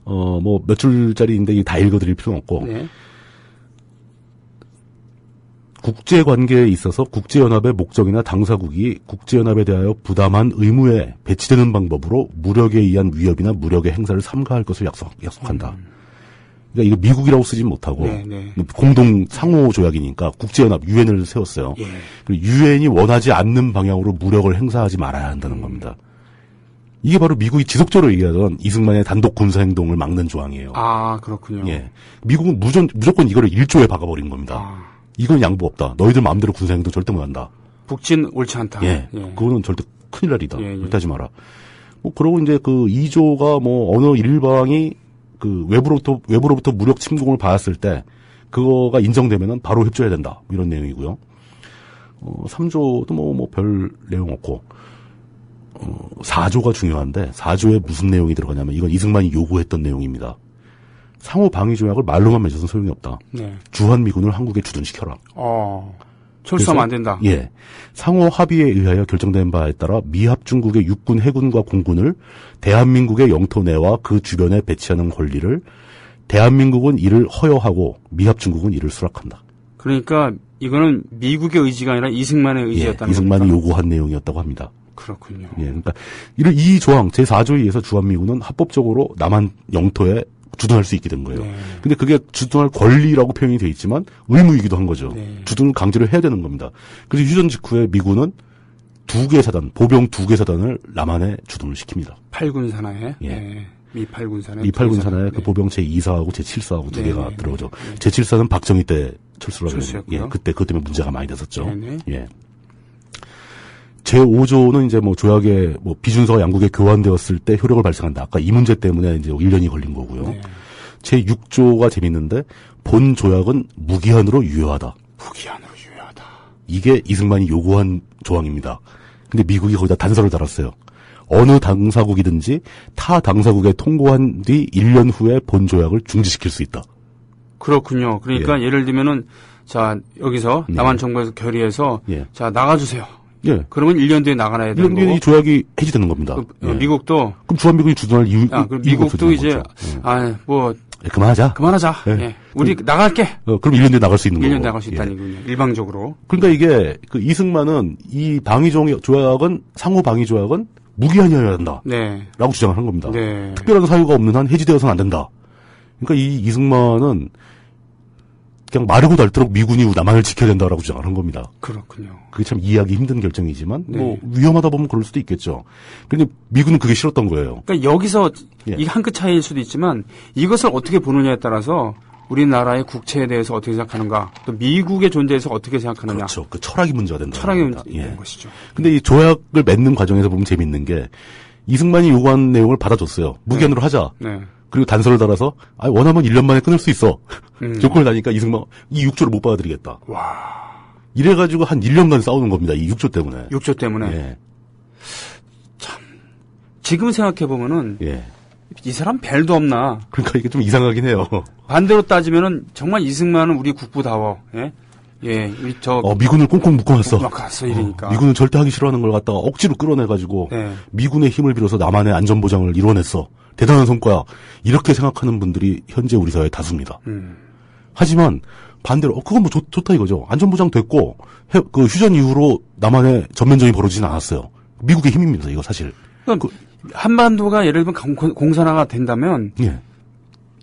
뭐 몇 줄짜리인데 다 읽어드릴 필요는 없고 네. 국제관계에 있어서 국제연합의 목적이나 당사국이 국제연합에 대하여 부담한 의무에 배치되는 방법으로 무력에 의한 위협이나 무력의 행사를 삼가할 것을 약속한다. 그러니까 이거 미국이라고 쓰진 못하고 네. 공동 상호 조약이니까 국제연합 유엔을 세웠어요. 예. 그리고 유엔이 원하지 않는 방향으로 무력을 행사하지 말아야 한다는 겁니다. 이게 바로 미국이 지속적으로 얘기하던 이승만의 단독 군사 행동을 막는 조항이에요. 아, 그렇군요. 예. 미국은 무조건 이거를 1조에 박아버린 겁니다. 이건 양보 없다. 너희들 마음대로 군사 행동 절대 못 한다. 북진 옳지 않다. 예. 그거는 절대 큰일 날이다. 절대 하지 마라. 뭐, 그러고 이제 그 2조가 뭐 어느 일방이 그 외부로부터 무력 침공을 받았을 때 그거가 인정되면은 바로 협조해야 된다. 이런 내용이고요. 3조도 뭐 별 내용 없고 4조가 중요한데 4조에 무슨 내용이 들어가냐면 이건 이승만이 요구했던 내용입니다. 상호 방위 조약을 말로만 맺어서는 소용이 없다. 네. 주한미군을 한국에 주둔시켜라. 철수하면 안 된다. 예. 상호 합의에 의하여 결정된 바에 따라 미합 중국의 육군, 해군과 공군을 대한민국의 영토 내와 그 주변에 배치하는 권리를 대한민국은 이를 허여하고 미합 중국은 이를 수락한다. 그러니까 이거는 미국의 의지가 아니라 이승만의 의지였다는 겁니까? 이승만이 요구한 내용이었다고 합니다. 그렇군요. 예, 그러니까 이 조항 제4조에 의해서 주한미군은 합법적으로 남한 영토에 주둔할 수 있게 된 거예요. 네. 근데 그게 주둔할 권리라고 표현이 돼 있지만 의무이기도 한 거죠. 네. 주둔을 강제로 해야 되는 겁니다. 그래서 휴전 직후에 미군은 2개 사단, 보병 2개 사단을 남한에 주둔을 시킵니다. 8군 산하에? 예. 네. 미 8군 산하에? 미 8군 산하에 네. 그 보병 제2사하고 제7사하고 2개가 들어오죠. 제7사는 박정희 때 철수를 하고 예, 그것 때문에 문제가 많이 됐었죠. 네네. 예. 제5조는 이제 뭐 조약에 뭐 비준서가 양국에 교환되었을 때 효력을 발생한다. 아까 이 문제 때문에 이제 1년이 걸린 거고요. 네. 제6조가 재밌는데 본 조약은 무기한으로 유효하다. 무기한으로 유효하다. 이게 이승만이 요구한 조항입니다. 근데 미국이 거기다 단서를 달았어요. 어느 당사국이든지 타 당사국에 통고한 뒤 1년 후에 본 조약을 중지시킬 수 있다. 그렇군요. 그러니까 예를 들면은 자 여기서 남한 정부에서 결의해서 자 나가주세요. 예. 그러면 1년 뒤에 나가야 되는 거고. 1년 뒤에 이 조약이 해지되는 겁니다. 미국도. 그럼 주한미군이 주둔할 이유, 미국도 이제, 그만하자. 예. 우리 나갈게. 그럼 1년 뒤에 나갈 수 있는 거고. 1년 나갈 수 있다는 거군요. 일방적으로. 그러니까 이게, 이승만은 이 방위조약은, 상호 방위조약은 무기한이어야 한다. 네. 라고 주장을 한 겁니다. 네. 특별한 사유가 없는 한 해지되어서는 안 된다. 그러니까 이 이승만은 그냥 마르고 닳도록 미군이 남한을 지켜야 된다라고 주장을 한 겁니다. 그렇군요. 그게 참 이해하기 힘든 결정이지만 뭐 위험하다 보면 그럴 수도 있겠죠. 그런데 미군은 그게 싫었던 거예요. 그러니까 여기서 이게 한 끗 차이일 수도 있지만 이것을 어떻게 보느냐에 따라서 우리나라의 국채에 대해서 어떻게 생각하는가, 또 미국의 존재에서 어떻게 생각하느냐. 그렇죠. 그 철학이 문제가 된다. 철학이 문제인 것이죠. 근데 이 조약을 맺는 과정에서 보면 재밌는 게 이승만이 요구한 내용을 받아줬어요. 무기한으로 하자. 네. 그리고 단서를 달아서 원하면 1년 만에 끊을 수 있어. 조건을 다니까 이승만 이 6조를 못 받아들이겠다. 와. 이래가지고 한 1년간 싸우는 겁니다. 이 6조 때문에. 6조 때문에. 예. 참. 지금 생각해보면은. 예. 이 사람 별도 없나. 그러니까 이게 좀 이상하긴 해요. 반대로 따지면은 정말 이승만은 우리 국부다워. 예. 예. 미군을 꽁꽁 묶어놨어. 묶어놨어. 이러니까. 미군은 절대 하기 싫어하는 걸 갖다가 억지로 끌어내가지고. 네. 미군의 힘을 빌어서 남한의 안전보장을 이뤄냈어. 대단한 성과야. 이렇게 생각하는 분들이 현재 우리 사회의 다수입니다. 하지만 반대로 그건 뭐 좋다 이거죠. 안전보장 됐고 그 휴전 이후로 남한의 전면전이 벌어지진 않았어요. 미국의 힘입니다. 이거 사실. 그러니까 한반도가 예를 들면 공산화가 된다면 예.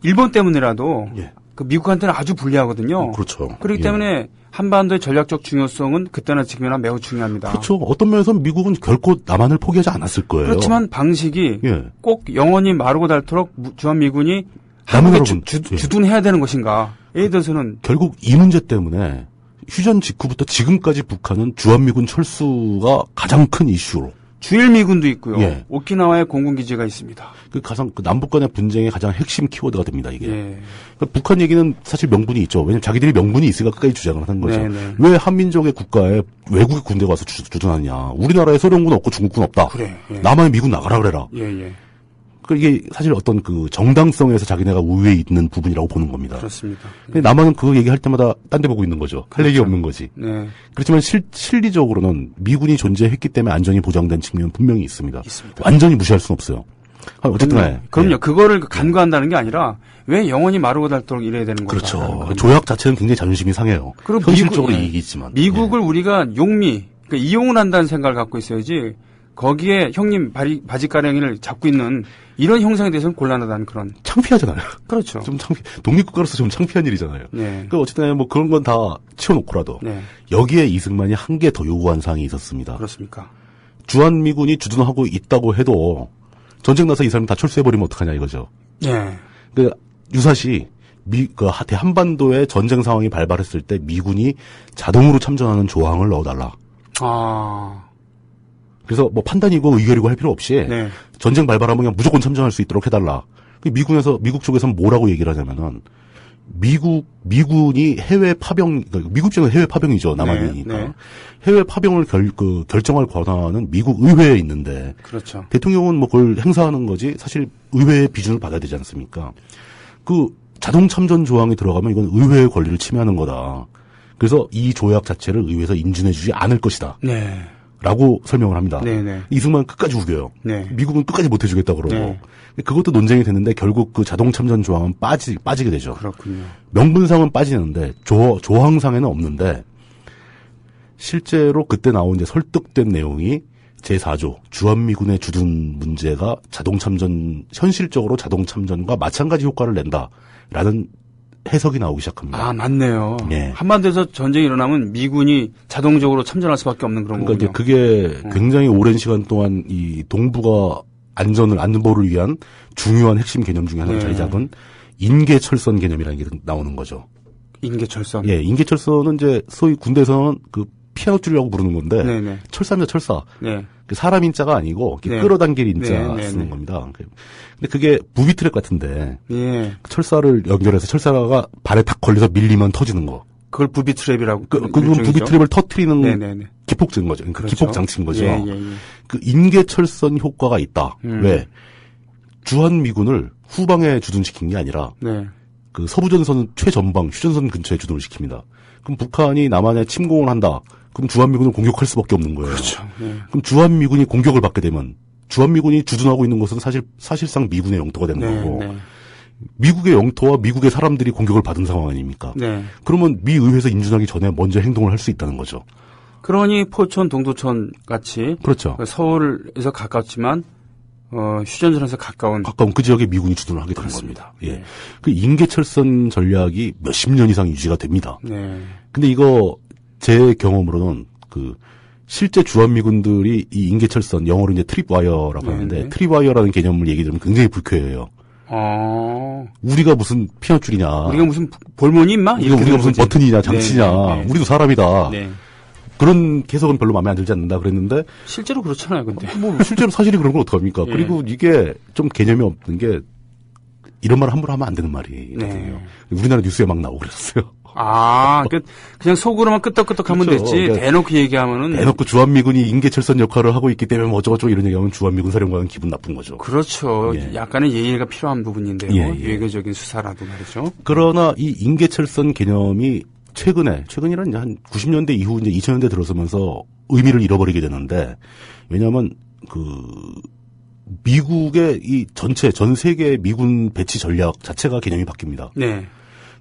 일본 때문이라도 예. 그 미국한테는 아주 불리하거든요. 그렇죠. 그렇기 때문에 한반도의 전략적 중요성은 그때나 지금이나 매우 중요합니다. 그렇죠. 어떤 면에서는 미국은 결코 남한을 포기하지 않았을 거예요. 그렇지만 방식이 예. 꼭 영원히 마르고 닳도록 주한미군이 한국에 주둔해야 되는 것인가. 예를 들어서는 결국 이 문제 때문에 휴전 직후부터 지금까지 북한은 주한미군 철수가 가장 큰 이슈로. 주일미군도 있고요. 예. 오키나와에 공군기지가 있습니다. 그 남북 간의 분쟁의 가장 핵심 키워드가 됩니다, 이게. 예. 그러니까 북한 얘기는 사실 명분이 있죠. 왜냐면 자기들이 명분이 있으니까 끝까지 주장을 하는 거죠. 네네. 왜 한민족의 국가에 외국의 군대가 와서 주둔하느냐. 우리나라에 소련군 없고 중국군 없다. 그래. 예. 남한에 미군 나가라 그래라. 예. 이게 사실 어떤 그 정당성에서 자기네가 우위에 있는 부분이라고 보는 겁니다. 그렇습니다. 근데 남한은 그거 얘기할 때마다 딴 데 보고 있는 거죠. 할 얘기 없는 거지. 네. 그렇지만 실리적으로는 미군이 존재했기 때문에 안전이 보장된 측면은 분명히 있습니다. 완전히 무시할 수는 없어요. 어쨌든 간에. 그럼요. 네. 그거를 간과한다는 게 아니라 왜 영원히 마르고 닳도록 이래야 되는 거죠. 그렇죠. 조약 자체는 굉장히 자존심이 상해요. 현실적으로 이익이 있지만. 미국을 우리가 그러니까 이용을 한다는 생각을 갖고 있어야지 거기에 형님 바지가랑이를 잡고 있는 이런 형상에 대해서는 곤란하다는 그런. 창피하잖아요. 그렇죠. 좀 독립국가로서 좀 창피한 일이잖아요. 네. 그러니까 어쨌든 뭐 그런 건 다 치워놓고라도. 네. 여기에 이승만이 한 개 더 요구한 사항이 있었습니다. 그렇습니까? 주한미군이 주둔하고 있다고 해도 전쟁 나서 이 사람이 다 철수해버리면 어떡하냐 이거죠. 네. 그 유사시 한반도에 전쟁 상황이 발발했을 때 미군이 자동으로 참전하는 조항을 넣어달라. 그래서 뭐 판단이고 의결이고 할 필요 없이 네. 전쟁 발발하면 그냥 무조건 참전할 수 있도록 해달라. 미국 쪽에서는 뭐라고 얘기를 하냐면은 미군이 해외 파병, 그러니까 미국 쪽은 해외 파병이죠. 남한이니까. 네. 해외 파병을 결정할 권한은 미국 의회에 있는데. 그렇죠. 대통령은 뭐 그걸 행사하는 거지 사실 의회의 비준을 받아야 되지 않습니까? 그 자동 참전 조항이 들어가면 이건 의회의 권리를 침해하는 거다. 그래서 이 조약 자체를 의회에서 인준해주지 않을 것이다. 네. 라고 설명을 합니다. 네네. 이승만 끝까지 우겨요. 네. 미국은 끝까지 못 해주겠다 그러고. 네. 그것도 논쟁이 됐는데 결국 그 자동 참전 조항은 빠지게 되죠. 그렇군요. 명분상은 빠지는데 조항상에는 없는데 실제로 그때 나온 이제 설득된 내용이 제4조 주한미군의 주둔 문제가 현실적으로 자동 참전과 마찬가지 효과를 낸다라는 해석이 나오기 시작합니다. 맞네요. 예. 한반도에서 전쟁이 일어나면 미군이 자동적으로 참전할 수밖에 없는 그런 거군요. 그러니까 그게 굉장히 오랜 시간 동안 이 동북아 안보를 위한 중요한 핵심 개념 중에 하나를 자리 잡은 인계철선 개념이라는 게 나오는 거죠. 인계철선. 예, 인계철선은 이제 소위 군대에서는 그 피아노 줄이라고 부르는 건데 네네. 철사입니다, 철사. 네. 사람 인자가 아니고 네. 끌어당길 인자 쓰는 겁니다. 근데 그게 부비 트랩 같은데 예. 철사를 연결해서 철사가 발에 탁 걸려서 밀리면 터지는 거. 그걸 부비 트랩이라고. 그건 부비 트랩을 터트리는 네네네. 기폭제인 거죠. 그러니까 그렇죠. 기폭 장치인 거죠. 예. 그 인계철선 효과가 있다. 왜? 주한미군을 후방에 주둔시킨 게 아니라 그 서부전선 최전방 휴전선 근처에 주둔을 시킵니다. 그럼 북한이 남한에 침공을 한다. 그럼 주한미군을 공격할 수밖에 없는 거예요. 그렇죠. 그럼 주한미군이 공격을 받게 되면 주한미군이 주둔하고 있는 것은 사실상 미군의 영토가 되는 거고 미국의 영토와 미국의 사람들이 공격을 받은 상황 아닙니까? 네. 그러면 미 의회에서 인준하기 전에 먼저 행동을 할 수 있다는 거죠. 그러니 포천, 동두천 같이 그렇죠. 서울에서 가깝지만 휴전선에서 가까운 그 지역에 미군이 주둔을 하게 되는 겁니다. 예. 그 인계철선 전략이 몇십 년 이상 유지가 됩니다. 네. 근데 이거 제 경험으로는 실제 주한미군들이 이 인계철선 영어로 이제 트립와이어라고 하는데 트립와이어라는 개념을 얘기 들으면 굉장히 불쾌해요. 우리가 무슨 피아노줄이냐. 우리가 무슨 볼모니 임마? 우리가 무슨 버튼이냐, 장치냐. 우리도 사람이다. 그런 해석은 별로 마음에 안 들지 않는다 그랬는데. 실제로 그렇잖아요, 근데. 뭐, 실제로 사실이 그런 건 어떡합니까? 그리고 이게 좀 개념이 없는 게, 이런 말을 함부로 하면 안 되는 말이거든요. 우리나라 뉴스에 막 나오고 그랬어요. 그냥 속으로만 끄떡끄떡 하면 그렇죠. 됐지. 그러니까 대놓고 얘기하면은. 대놓고 주한미군이 인계철선 역할을 하고 있기 때문에 뭐 어쩌고저쩌고 이런 얘기하면 주한미군 사령관은 기분 나쁜 거죠. 그렇죠. 약간의 예의가 필요한 부분인데요. 외교적인 수사라도 말이죠. 그러나 이 인계철선 개념이 최근이란 이제 한 90년대 이후 이제 2000년대 들어서면서 의미를 잃어버리게 되는데, 왜냐하면 미국의 전 세계 미군 배치 전략 자체가 개념이 바뀝니다.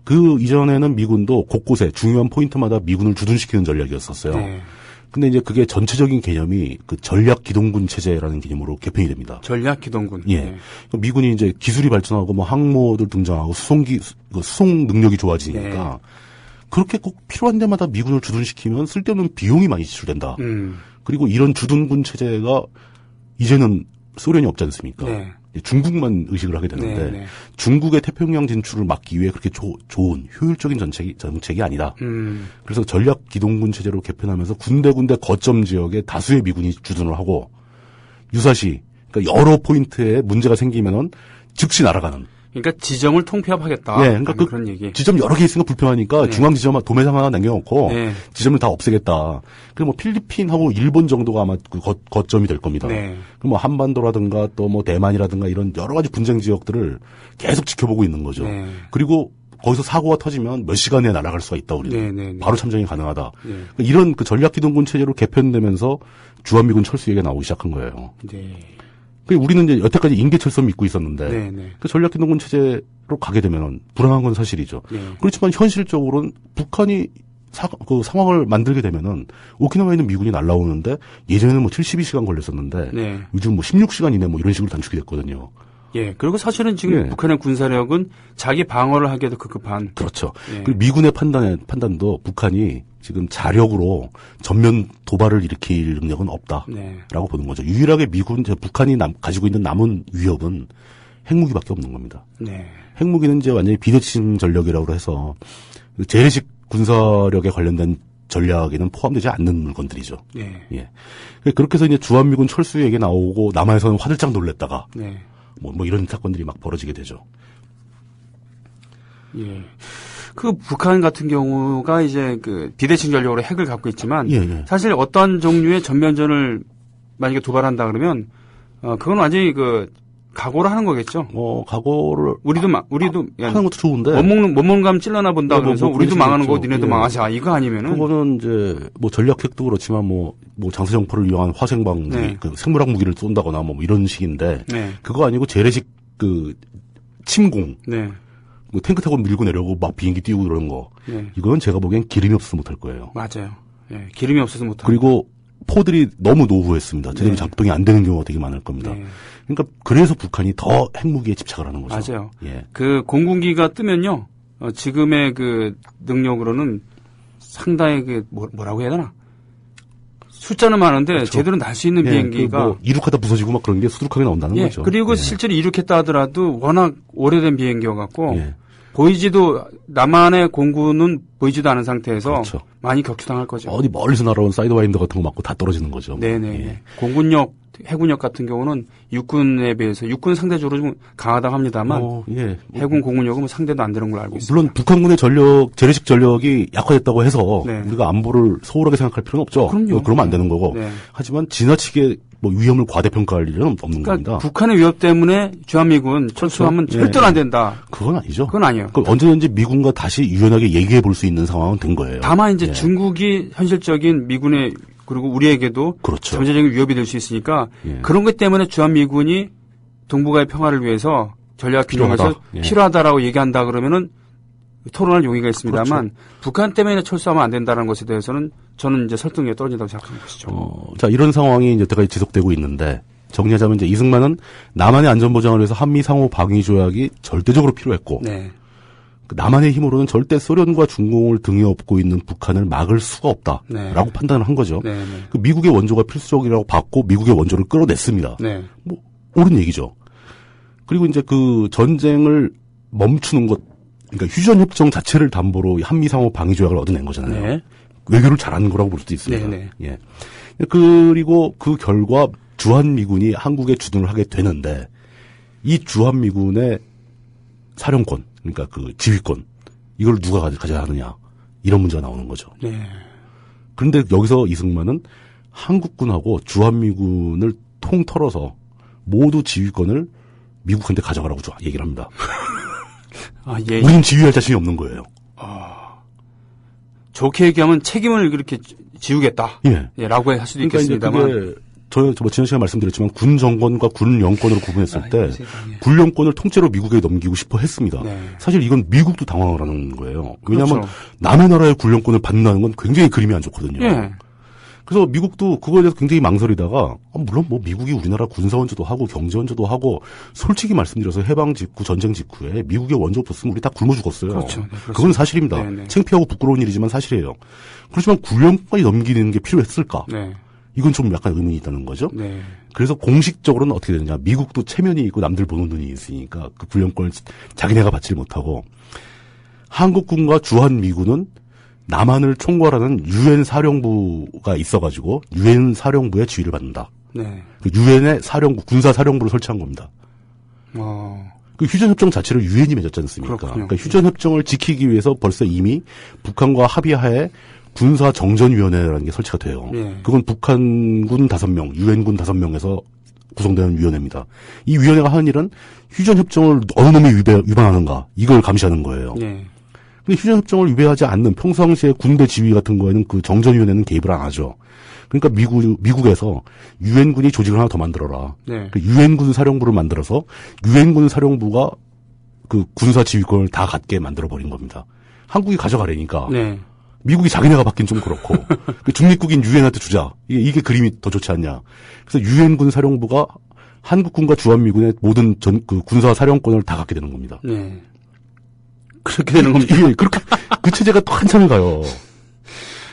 그 이전에는 미군도 곳곳에 중요한 포인트마다 미군을 주둔시키는 전략이었었어요. 근데 이제 그게 전체적인 개념이 그 전략 기동군 체제라는 개념으로 개편이 됩니다. 전략 기동군. 미군이 이제 기술이 발전하고 뭐 항모들 등장하고 수송 능력이 좋아지니까 그렇게 꼭 필요한 데마다 미군을 주둔시키면 쓸데없는 비용이 많이 지출된다. 그리고 이런 주둔군 체제가 이제는 소련이 없지 않습니까? 중국만 의식을 하게 되는데 중국의 태평양 진출을 막기 위해 그렇게 좋은 효율적인 정책이 아니다. 그래서 전략 기동군 체제로 개편하면서 군데군데 거점 지역에 다수의 미군이 주둔을 하고 유사시 그러니까 여러 포인트에 문제가 생기면은 즉시 날아가는. 그러니까 지점을 통폐합하겠다. 그러니까 그런 얘기. 지점 여러 개 있으니까 불편하니까 중앙 지점 도매상 하나 남겨놓고 지점을 다 없애겠다. 그리고 뭐 필리핀하고 일본 정도가 아마 그 거점이 될 겁니다. 그럼 뭐 한반도라든가 또 뭐 대만이라든가 이런 여러 가지 분쟁 지역들을 계속 지켜보고 있는 거죠. 그리고 거기서 사고가 터지면 몇 시간 내에 날아갈 수가 있다 우리는. 바로 참전이 가능하다. 그러니까 이런 그 전략 기동군 체제로 개편되면서 주한미군 철수 얘기가 나오기 시작한 거예요. 우리는 이제 여태까지 인계철선 믿고 있었는데 그 전략기동군 체제로 가게 되면 불안한 건 사실이죠. 그렇지만 현실적으로는 북한이 그 상황을 만들게 되면은 오키나와에 있는 미군이 날라오는데 예전에는 뭐 72시간 걸렸었는데 요즘 뭐 16시간 이내 뭐 이런 식으로 단축이 됐거든요. 그리고 사실은 지금 북한의 군사력은 자기 방어를 하기에도 급급한. 그렇죠. 그리고 미군의 판단도 북한이 지금 자력으로 전면 도발을 일으킬 능력은 없다라고 보는 거죠. 유일하게 북한이 가지고 있는 남은 위협은 핵무기밖에 없는 겁니다. 핵무기는 이제 완전히 비대칭 전력이라고 해서 재래식 군사력에 관련된 전략에는 포함되지 않는 물건들이죠. 그렇게 해서 이제 주한미군 철수 얘기 나오고 남한에서는 화들짝 놀랬다가 뭐 이런 사건들이 막 벌어지게 되죠. 그 북한 같은 경우가 이제 그 비대칭 전력으로 핵을 갖고 있지만 사실 어떠한 종류의 전면전을 만약에 도발한다 그러면 그건 완전히 그 각오를 하는 거겠죠. 각오를 우리도 하는 것도 좋은데 못 먹는 감 찔러나 본다 그래서 우리도 망하는 거 니네도 망하자 이거 아니면은 그거는 이제 뭐 전략 핵도 그렇지만 뭐 장수정포를 이용한 화생방 무기, 그 생물학 무기를 쏜다거나 뭐 이런 식인데 그거 아니고 재래식 그 침공. 뭐 탱크 타고 밀고 내려오고 막 비행기 띄우고 그런 거. 이거는 제가 보기엔 기름이 없어서 못할 거예요. 맞아요. 기름이 없어서 못할. 그리고 포들이 너무 노후했습니다. 제대로 작동이 안 되는 경우가 되게 많을 겁니다. 그러니까 그래서 북한이 더 핵무기에 집착을 하는 거죠. 맞아요. 그 공군기가 뜨면요. 지금의 그 능력으로는 상당히 그 뭐라고 해야 되나? 숫자는 많은데 그렇죠. 제대로 날 수 있는 비행기가 뭐 이륙하다 부서지고 막 그런 게 수두룩하게 나온다는 거죠. 그리고 실제로 이륙했다 하더라도 워낙 오래된 비행기여갖고 보이지도 남한의 공군은 보이지도 않은 상태에서 그렇죠. 많이 격추당할 거죠. 어디 멀리서 날아온 사이드와인더 같은 거 맞고 다 떨어지는 거죠. 공군력, 해군력 같은 경우는 육군에 비해서 육군 상대적으로 좀 강하다고 합니다만 해군 공군력은 뭐 상대도 안 되는 걸 알고 있습니다. 물론 북한군의 재래식 전력이 약화됐다고 해서 우리가 안보를 소홀하게 생각할 필요는 없죠. 그러면 안 되는 거고. 하지만 지나치게 뭐 위험을 과대평가할 일은 없는 겁니다. 북한의 위협 때문에 주한미군 철수하면 절대로 안 된다. 그건 아니죠. 그건 아니에요. 언제든지 미군과 다시 유연하게 얘기해 볼 수 있는 상황은 된 거예요. 다만 이제 중국이 현실적인 미군의 그리고 우리에게도 그렇죠. 잠재적인 위협이 될 수 있으니까 그런 것 때문에 주한미군이 동북아의 평화를 위해서 전략 기동에서 필요하다라고 얘기한다 그러면은 토론할 용의가 있습니다만 북한 때문에 철수하면 안 된다는 것에 대해서는 저는 이제 설득력이 떨어진다고 생각하는 것이죠. 자, 이런 상황이 이제 여태까지 지속되고 있는데 정리하자면 이제 이승만은 남한의 안전 보장을 위해서 한미 상호 방위 조약이 절대적으로 필요했고 남한의 힘으로는 절대 소련과 중공을 등에 업고 있는 북한을 막을 수가 없다라고 판단을 한 거죠. 그 미국의 원조가 필수적이라고 봤고 미국의 원조를 끌어냈습니다. 뭐 옳은 얘기죠. 그리고 이제 그 전쟁을 멈추는 것, 그러니까 휴전협정 자체를 담보로 한미상호 방위조약을 얻어낸 거잖아요. 네. 외교를 잘하는 거라고 볼 수도 있습니다. 네네. 예. 그리고 그 결과 주한미군이 한국에 주둔을 하게 되는데 이 주한미군의 사령권, 그러니까 그 지휘권, 이걸 누가 가져야 하느냐 이런 문제가 나오는 거죠. 네. 그런데 여기서 이승만은 한국군하고 주한미군을 통틀어서 모두 지휘권을 미국한테 가져가라고 얘기를 합니다. 아, 예. 우린 지휘할 자신이 없는 거예요. 좋게 얘기하면 책임을 그렇게 지우겠다. 예. 예, 라고 할 수도 그러니까 있겠습니다만. 이제 그게 지난 시간에 말씀드렸지만 군 정권과 군 영권으로 구분했을 때 군 영권을 통째로 미국에 넘기고 싶어 했습니다. 네. 사실 이건 미국도 당황을 하는 거예요. 왜냐하면 그렇죠. 남의 나라의 군 영권을 받는다는 건 굉장히 그림이 안 좋거든요. 네. 그래서 미국도 그거에 대해서 굉장히 망설이다가 물론 뭐 미국이 우리나라 군사 원조도 하고 경제 원조도 하고 솔직히 말씀드려서 해방 직후 전쟁 직후에 미국의 원조 없었으면 우리 다 굶어 죽었어요. 그렇죠. 네, 그건 사실입니다. 네네. 창피하고 부끄러운 일이지만 사실이에요. 그렇지만 군령까지 넘기는 게 필요했을까? 네. 이건 좀 약간 의문이 있다는 거죠. 네. 그래서 공식적으로는 어떻게 되느냐? 미국도 체면이 있고 남들 보는 눈이 있으니까 그 군령권을 자기네가 받지를 못하고 한국군과 주한미군은 남한을 총괄하는 유엔 사령부가 있어가지고 유엔 사령부의 지휘를 받는다. 네. 유엔의 사령부, 군사 사령부를 설치한 겁니다. 그 휴전협정 자체를 유엔이 맺었지 않습니까? 그렇군요. 그러니까 휴전협정을 지키기 위해서 벌써 이미 북한과 합의하에 군사정전위원회라는 게 설치가 돼요. 네. 그건 북한군 5명, 유엔군 5명에서 구성되는 위원회입니다. 이 위원회가 하는 일은 휴전협정을 어느 놈이 위반하는가 이걸 감시하는 거예요. 네. 근데 휴전협정을 위배하지 않는 평상시에 군대 지휘 같은 거에는 그 정전위원회는 개입을 안 하죠. 그러니까 미국에서 유엔군이 조직을 하나 더 만들어라. 네. 그 유엔군 사령부를 만들어서 유엔군 사령부가 그 군사 지휘권을 다 갖게 만들어버린 겁니다. 한국이 가져가려니까. 네. 미국이 자기네가 받긴 좀 그렇고 그 중립국인 유엔한테 주자. 이게 그림이 더 좋지 않냐. 그래서 유엔군 사령부가 한국군과 주한미군의 모든 그 군사 사령권을 다 갖게 되는 겁니다. 네. 그렇게 되는 겁니다. 예, 그렇게, 그 체제가 또 한참을 가요.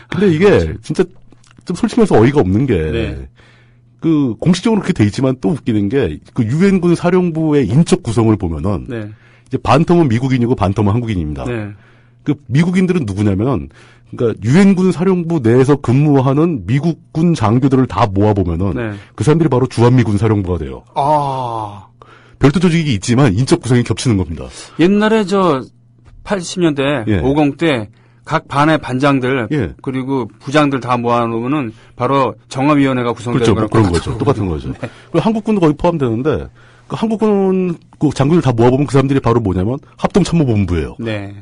근데 이게 진짜 좀 솔직히 말해서 어이가 없는 게, 네. 그 공식적으로 그렇게 돼 있지만 또 웃기는 게, 그 유엔군 사령부의 인적 구성을 보면은, 네. 이제 반텀은 미국인이고 반텀은 한국인입니다. 네. 그 미국인들은 누구냐면은, 그러니까 유엔군 사령부 내에서 근무하는 미국군 장교들을 다 모아보면은, 네. 그 사람들이 바로 주한미군 사령부가 돼요. 별도 조직이 있지만 인적 구성이 겹치는 겁니다. 옛날에 80년대, 예. 50 때 각 반의 반장들, 예. 그리고 부장들 다 모아놓으면은 바로 정화위원회가 구성되는 그렇죠. 그런 거죠. 똑같은 거죠. 네. 그리고 한국군도 거기 포함되는데, 그 한국군 그 장교들 다 모아보면 그 사람들이 바로 뭐냐면 합동참모본부예요. 네.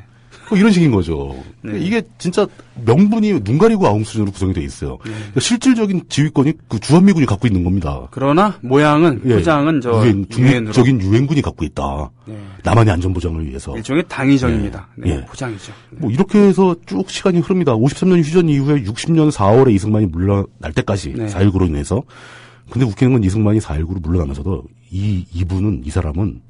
이런 식인 거죠. 네. 이게 진짜 명분이 눈 가리고 아웅 수준으로 구성이 돼 있어요. 네. 그러니까 실질적인 지휘권이 그 주한미군이 갖고 있는 겁니다. 그러나 모양은 포장은 중립적인 유엔군이 갖고 있다. 네. 남한의 안전보장을 위해서. 일종의 당위전입니다. 네. 네. 포장이죠. 네. 뭐 이렇게 해서 쭉 시간이 흐릅니다. 53년 휴전 이후에 60년 4월에 이승만이 물러날 때까지 네. 4.19로 인해서. 근데 웃기는 건 이승만이 4.19로 물러나면서도 이 사람은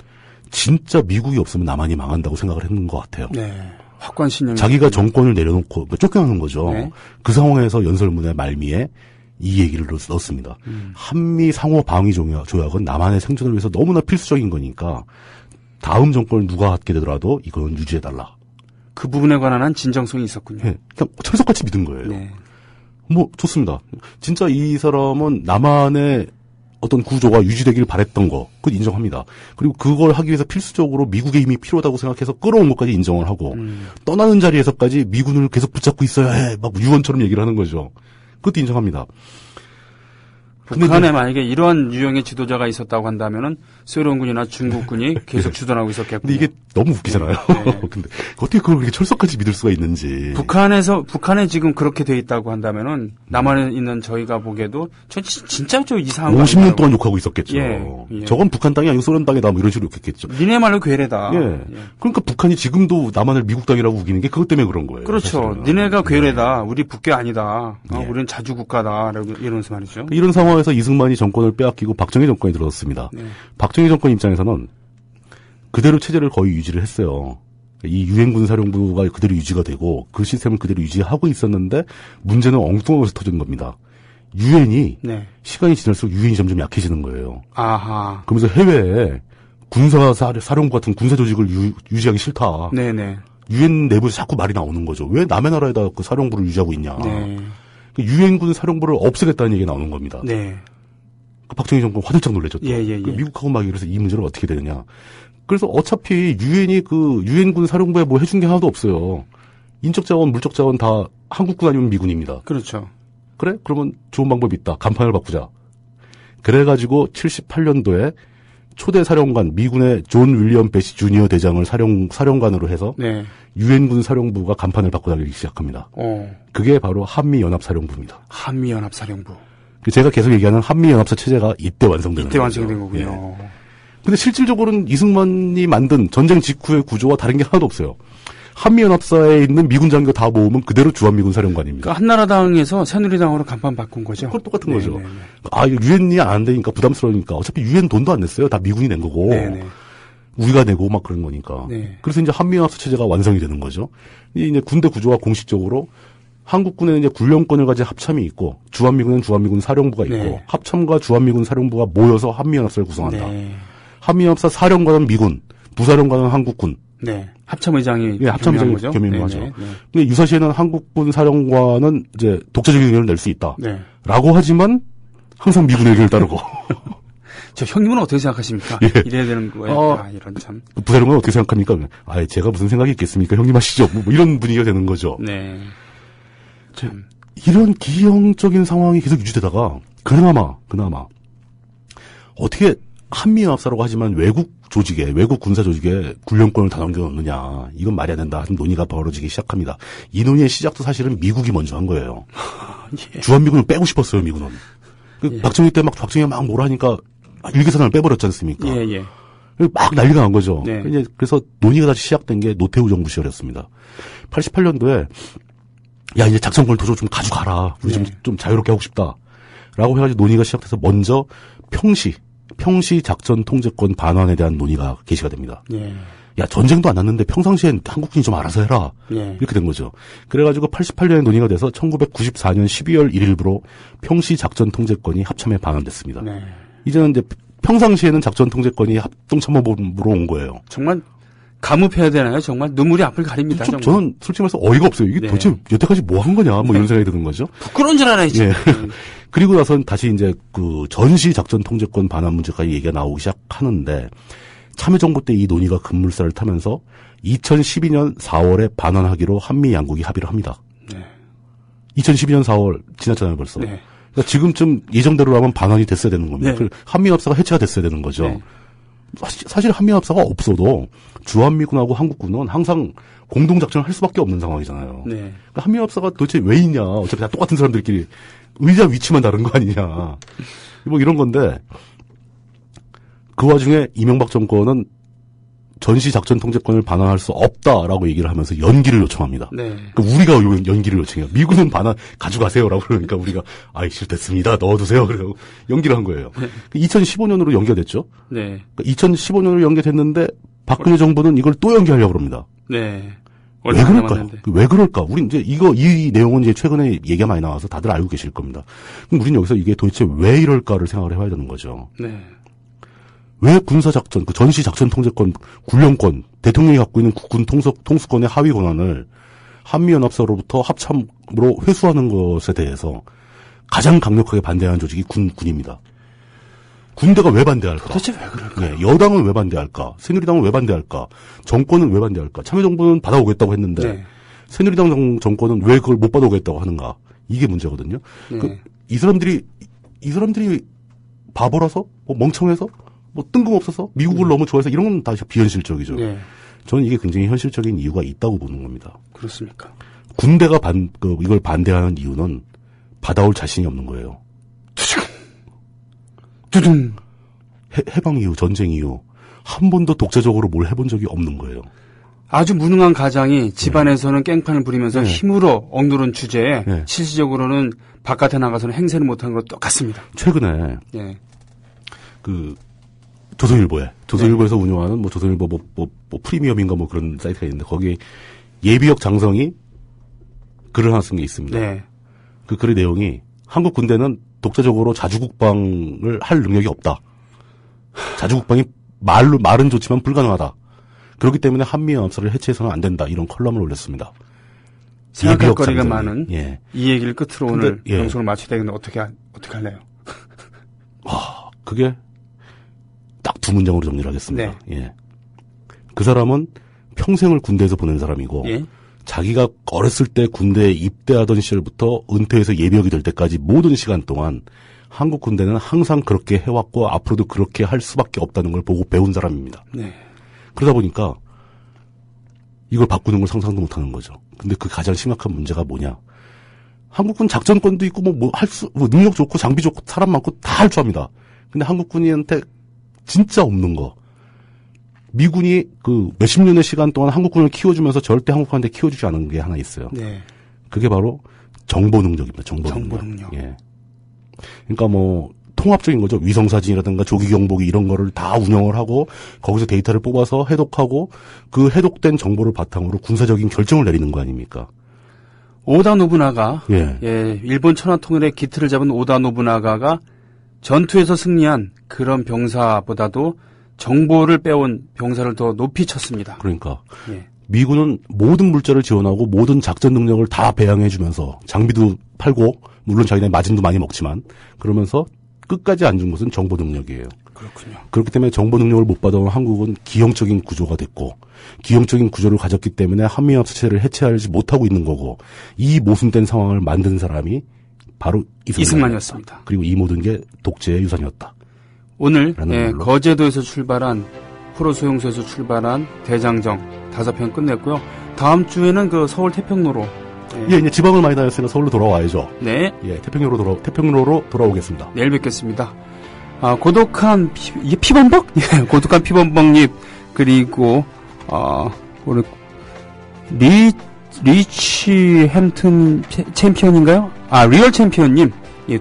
진짜 미국이 없으면 남한이 망한다고 생각을 했는 것 같아요. 네. 확고한 신념이 자기가 정권을 내려놓고 쫓겨나는 거죠. 네. 그 상황에서 연설문의 말미에 이 얘기를 넣었습니다. 한미 상호 방위 조약은 남한의 생존을 위해서 너무나 필수적인 거니까 다음 정권을 누가 갖게 되더라도 이거는 유지해달라. 그 부분에 관한 진정성이 있었군요. 네. 그냥 철석같이 믿은 거예요. 네. 뭐 좋습니다. 진짜 이 사람은 남한의 어떤 구조가 유지되기를 바랬던 거, 그건 인정합니다. 그리고 그걸 하기 위해서 필수적으로 미국의 힘이 필요하다고 생각해서 끌어온 것까지 인정을 하고, 떠나는 자리에서까지 미군을 계속 붙잡고 있어야 해. 막 유언처럼 얘기를 하는 거죠. 그것도 인정합니다. 북한에 만약에 이러한 유형의 지도자가 있었다고 한다면은 소련군이나 중국군이 계속 주둔하고 있었겠고. 근데 이게 너무 웃기잖아요. 네. 근데 어떻게 그걸 그렇게 철석같이 믿을 수가 있는지. 북한에 지금 그렇게 돼 있다고 한다면은 남한에 있는 저희가 보기에도 진짜 이상한 거 50년 동안 욕하고 있었겠죠. 예. 저건 북한 땅이 아니고 소련 땅이다 뭐 이런 식으로 욕했겠죠. 니네 말로 괴뢰다. 예. 그러니까 북한이 지금도 남한을 미국 땅이라고 우기는 게 그것 때문에 그런 거예요. 그렇죠. 사실은. 니네가 괴뢰다. 우리 북괴 아니다. 우리는 자주 국가다. 이러면서 말이죠. 이런 상황에서 이승만이 정권을 빼앗기고 박정희 정권이 들어섰습니다. 네. 박정희 정권 입장에서는 그대로 체제를 거의 유지를 했어요. 이 유엔군 사령부가 그대로 유지가 되고 그 시스템을 그대로 유지하고 있었는데 문제는 엉뚱하게 터진 겁니다. 유엔이 네. 시간이 지날수록 유엔이 점점 약해지는 거예요. 아하. 그러면서 해외에 사령부 같은 군사 조직을 유지하기 싫다. 네네. 유엔 내부에서 자꾸 말이 나오는 거죠. 왜 남의 나라에다 그 사령부를 유지하고 있냐. 네. 유엔군 사령부를 없애겠다는 얘기가 나오는 겁니다. 네. 박정희 정권 화들짝 놀랬죠. 예. 미국하고 막 이래서 이 문제는 어떻게 되느냐. 그래서 어차피 유엔이 그 유엔군 사령부에 뭐 해준 게 하나도 없어요. 인적 자원, 물적 자원 다 한국군 아니면 미군입니다. 그렇죠. 그래? 그러면 좋은 방법이 있다. 간판을 바꾸자. 그래가지고 78년도에 초대 사령관 미군의 존 윌리엄 베시 주니어 대장을 사령관으로 해서 네. 유엔군 사령부가 간판을 바꿔나가기 시작합니다. 그게 바로 한미연합사령부입니다. 한미연합사령부. 제가 계속 얘기하는 한미연합사 체제가 이때 완성되는 이때 완성된 거군요. 예. 근데 실질적으로는 이승만이 만든 전쟁 직후의 구조와 다른 게 하나도 없어요. 한미연합사에 있는 미군 장교 다 모으면 그대로 주한미군 사령관입니다. 그러니까 한나라당에서 새누리당으로 간판 바꾼 거죠? 그건 똑같은 거죠. 유엔이 안 되니까 부담스러우니까 어차피 유엔 돈도 안 냈어요. 다 미군이 낸 거고. 네네. 우리가 내고 막 그런 거니까. 네. 그래서 이제 한미연합사 체제가 완성이 되는 거죠. 이제 군대 구조가 공식적으로 한국군에는 이제 군령권을 가진 합참이 있고 주한미군은 주한미군 사령부가 있고 네. 합참과 주한미군 사령부가 모여서 한미연합사를 구성한다. 네. 한미연합사 사령관은 미군, 부사령관은 한국군. 네. 합참의장이 합참의장이 겸임하죠. 근데 유사시에는 한국군 사령관은 이제 독자적인 의견을 낼 수 있다. 네. 라고 하지만 항상 미군의 의견을 따르고. 저 형님은 어떻게 생각하십니까? 예. 이래야 되는 거예요. 이런 참. 부사령관은 어떻게 생각합니까? 제가 무슨 생각이 있겠습니까? 형님 하시죠. 뭐 이런 분위기가 되는 거죠. 네. 참. 이런 기형적인 상황이 계속 유지되다가 그나마 어떻게 한미연합사라고 하지만 외국 군사 조직에 군령권을 다 넘겨놓느냐. 이건 말이 안 된다 하는 논의가 벌어지기 시작합니다. 이 논의의 시작도 사실은 미국이 먼저 한 거예요. 예. 주한미군을 빼고 싶었어요, 미군은. 예. 박정희가 막 뭐라 하니까 일개선을 빼버렸지 않습니까? 예. 막 난리가 난 거죠. 네. 그래서 논의가 다시 시작된 게 노태우 정부 시절이었습니다. 88년도에 이제 작전권을 도저히 좀 가져가라. 우리 좀 자유롭게 하고 싶다. 라고 해가지고 논의가 시작돼서 먼저 평시 작전 통제권 반환에 대한 논의가 개시가 됩니다. 예. 전쟁도 안 났는데 평상시엔 한국군이 좀 알아서 해라. 예. 이렇게 된 거죠. 그래가지고 88년에 논의가 돼서 1994년 12월 1일부로 평시 작전 통제권이 합참에 반환됐습니다. 네. 이제는 이제 평상시에는 작전 통제권이 합동참모본부로 온 거예요. 정말 감읍해야 되나요? 정말 눈물이 앞을 가립니다. 저는 솔직히 말해서 어이가 없어요. 이게 도대체 여태까지 뭐 한 거냐, 이런 생각이 드는 거죠. 부끄러운 줄 알아야지. 예. 그리고 나선 다시 이제 그 전시 작전 통제권 반환 문제까지 얘기가 나오기 시작하는데 참여정부 때 이 논의가 급물살을 타면서 2012년 4월에 반환하기로 한미 양국이 합의를 합니다. 네. 2012년 4월 지났잖아요, 벌써. 네. 그러니까 지금쯤 예정대로라면 반환이 됐어야 되는 겁니다. 네. 한미합사가 해체가 됐어야 되는 거죠. 네. 사실 한미합사가 없어도 주한미군하고 한국군은 항상 공동작전을 할 수밖에 없는 상황이잖아요. 네. 그러니까 한미합사가 도대체 왜 있냐. 어차피 다 똑같은 사람들끼리 의자 위치만 다른 거 아니냐. 뭐 이런 건데 그 와중에 이명박 정권은 전시작전 통제권을 반환할 수 없다라고 얘기를 하면서 연기를 요청합니다. 네. 그러니까 우리가 연기를 요청해요. 미군은 반환 가져가세요라고 그러니까 우리가 싫댔습니다. 넣어두세요. 그래서 연기를 한 거예요. 네. 2015년으로 연기가 됐죠. 네. 그러니까 2015년으로 연기됐는데 박근혜 정부는 이걸 또 연기하려고 합니다. 네. 왜 그럴까요? 왜 그럴까? 우린 이제 이 내용은 이제 최근에 얘기가 많이 나와서 다들 알고 계실 겁니다. 그럼 우린 여기서 이게 도대체 왜 이럴까를 생각을 해봐야 되는 거죠. 네. 왜 군사작전, 그 전시작전 통제권, 군령권, 대통령이 갖고 있는 국군 통수권의 하위 권한을 한미연합사로부터 합참으로 회수하는 것에 대해서 가장 강력하게 반대하는 조직이 군입니다. 군대가 왜 반대할까? 도대체 왜 그럴까? 네, 여당은 왜 반대할까? 새누리당은 왜 반대할까? 정권은 왜 반대할까? 참여정부는 받아오겠다고 했는데 네. 새누리당 정권은 왜 그걸 못 받아오겠다고 하는가? 이게 문제거든요. 네. 이 사람들이 바보라서, 멍청해서, 뜬금없어서, 미국을 너무 좋아해서 이런 건 다 비현실적이죠. 네. 저는 이게 굉장히 현실적인 이유가 있다고 보는 겁니다. 그렇습니까? 군대가 이걸 반대하는 이유는 받아올 자신이 없는 거예요. 두둥. 해방 이후, 전쟁 이후, 한 번도 독자적으로 뭘 해본 적이 없는 거예요. 아주 무능한 가장이 집안에서는 깽판을 부리면서 힘으로 억누른 주제에 실질적으로는 바깥에 나가서는 행세를 못하는 것 똑같습니다. 최근에 조선일보에서 운영하는 조선일보 프리미엄인가 그런 사이트가 있는데 거기에 예비역 장성이 글을 하나 쓴 게 있습니다. 네. 그 글의 내용이 한국 군대는 독자적으로 자주국방을 할 능력이 없다. 자주국방이 말은 좋지만 불가능하다. 그렇기 때문에 한미연합사를 해체해서는 안 된다. 이런 컬럼을 올렸습니다. 생각할 거리가 많은 이 얘기를 끝으로 오늘 방송을 마쳐야 되겠는데 어떻게 할래요? 그게 딱 두 문장으로 정리를 하겠습니다. 예. 그 사람은 평생을 군대에서 보낸 사람이고 자기가 어렸을 때 군대에 입대하던 시절부터 은퇴해서 예비역이 될 때까지 모든 시간 동안 한국 군대는 항상 그렇게 해왔고 앞으로도 그렇게 할 수밖에 없다는 걸 보고 배운 사람입니다. 그러다 보니까 이걸 바꾸는 걸 상상도 못하는 거죠. 근데 그 가장 심각한 문제가 뭐냐? 한국군 작전권도 있고 능력 좋고 장비 좋고 사람 많고 다 할 줄 압니다. 근데 한국군한테 진짜 없는 거. 미군이 그 몇십 년의 시간 동안 한국군을 키워주면서 절대 한국군한테 키워주지 않은 게 하나 있어요. 그게 바로 정보 능력입니다. 정보 능력. 예. 그러니까 뭐 통합적인 거죠. 위성사진이라든가 조기경보기 이런 거를 다 운영을 하고 거기서 데이터를 뽑아서 해독하고 그 해독된 정보를 바탕으로 군사적인 결정을 내리는 거 아닙니까? 오다 노부나가 일본 천하통일의 기틀을 잡은 오다 노부나가가 전투에서 승리한 그런 병사보다도 정보를 빼온 병사를 더 높이 쳤습니다. 그러니까 미군은 모든 물자를 지원하고 모든 작전 능력을 다 배양해주면서 장비도 팔고 물론 자기네 마진도 많이 먹지만 그러면서 끝까지 안 준 것은 정보 능력이에요. 그렇군요. 그렇기 때문에 정보 능력을 못 받아온 한국은 기형적인 구조가 됐고 기형적인 구조를 가졌기 때문에 한미연합체를 해체하지 못하고 있는 거고 이 모순된 상황을 만든 사람이 바로 이승만이었습니다. 그리고 이 모든 게 독재의 유산이었다. 오늘 거제도에서 출발한 프로소형소에서 출발한 대장정 5편 끝냈고요. 다음 주에는 그 서울 태평로로 이제 지방을 많이 다녔으니까 서울로 돌아와야죠. 네. 태평로로 돌아오겠습니다. 내일 뵙겠습니다. 고독한 피범벅? 고독한 피범벅님 그리고 오늘 리치 햄튼 챔피언인가요? 리얼 챔피언님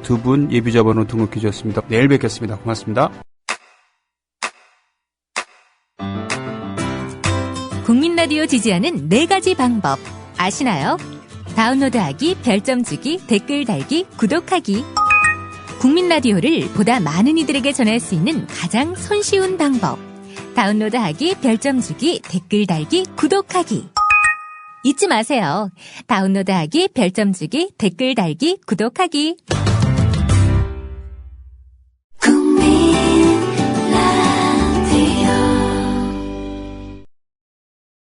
두 분 예비자 번호 등록해 주셨습니다. 내일 뵙겠습니다. 고맙습니다. 국민 라디오 지지하는 4가지 방법 아시나요? 다운로드하기, 별점 주기, 댓글 달기, 구독하기. 국민 라디오를 보다 많은 이들에게 전할 수 있는 가장 손쉬운 방법. 다운로드하기, 별점 주기, 댓글 달기, 구독하기. 잊지 마세요. 다운로드하기, 별점 주기, 댓글 달기, 구독하기.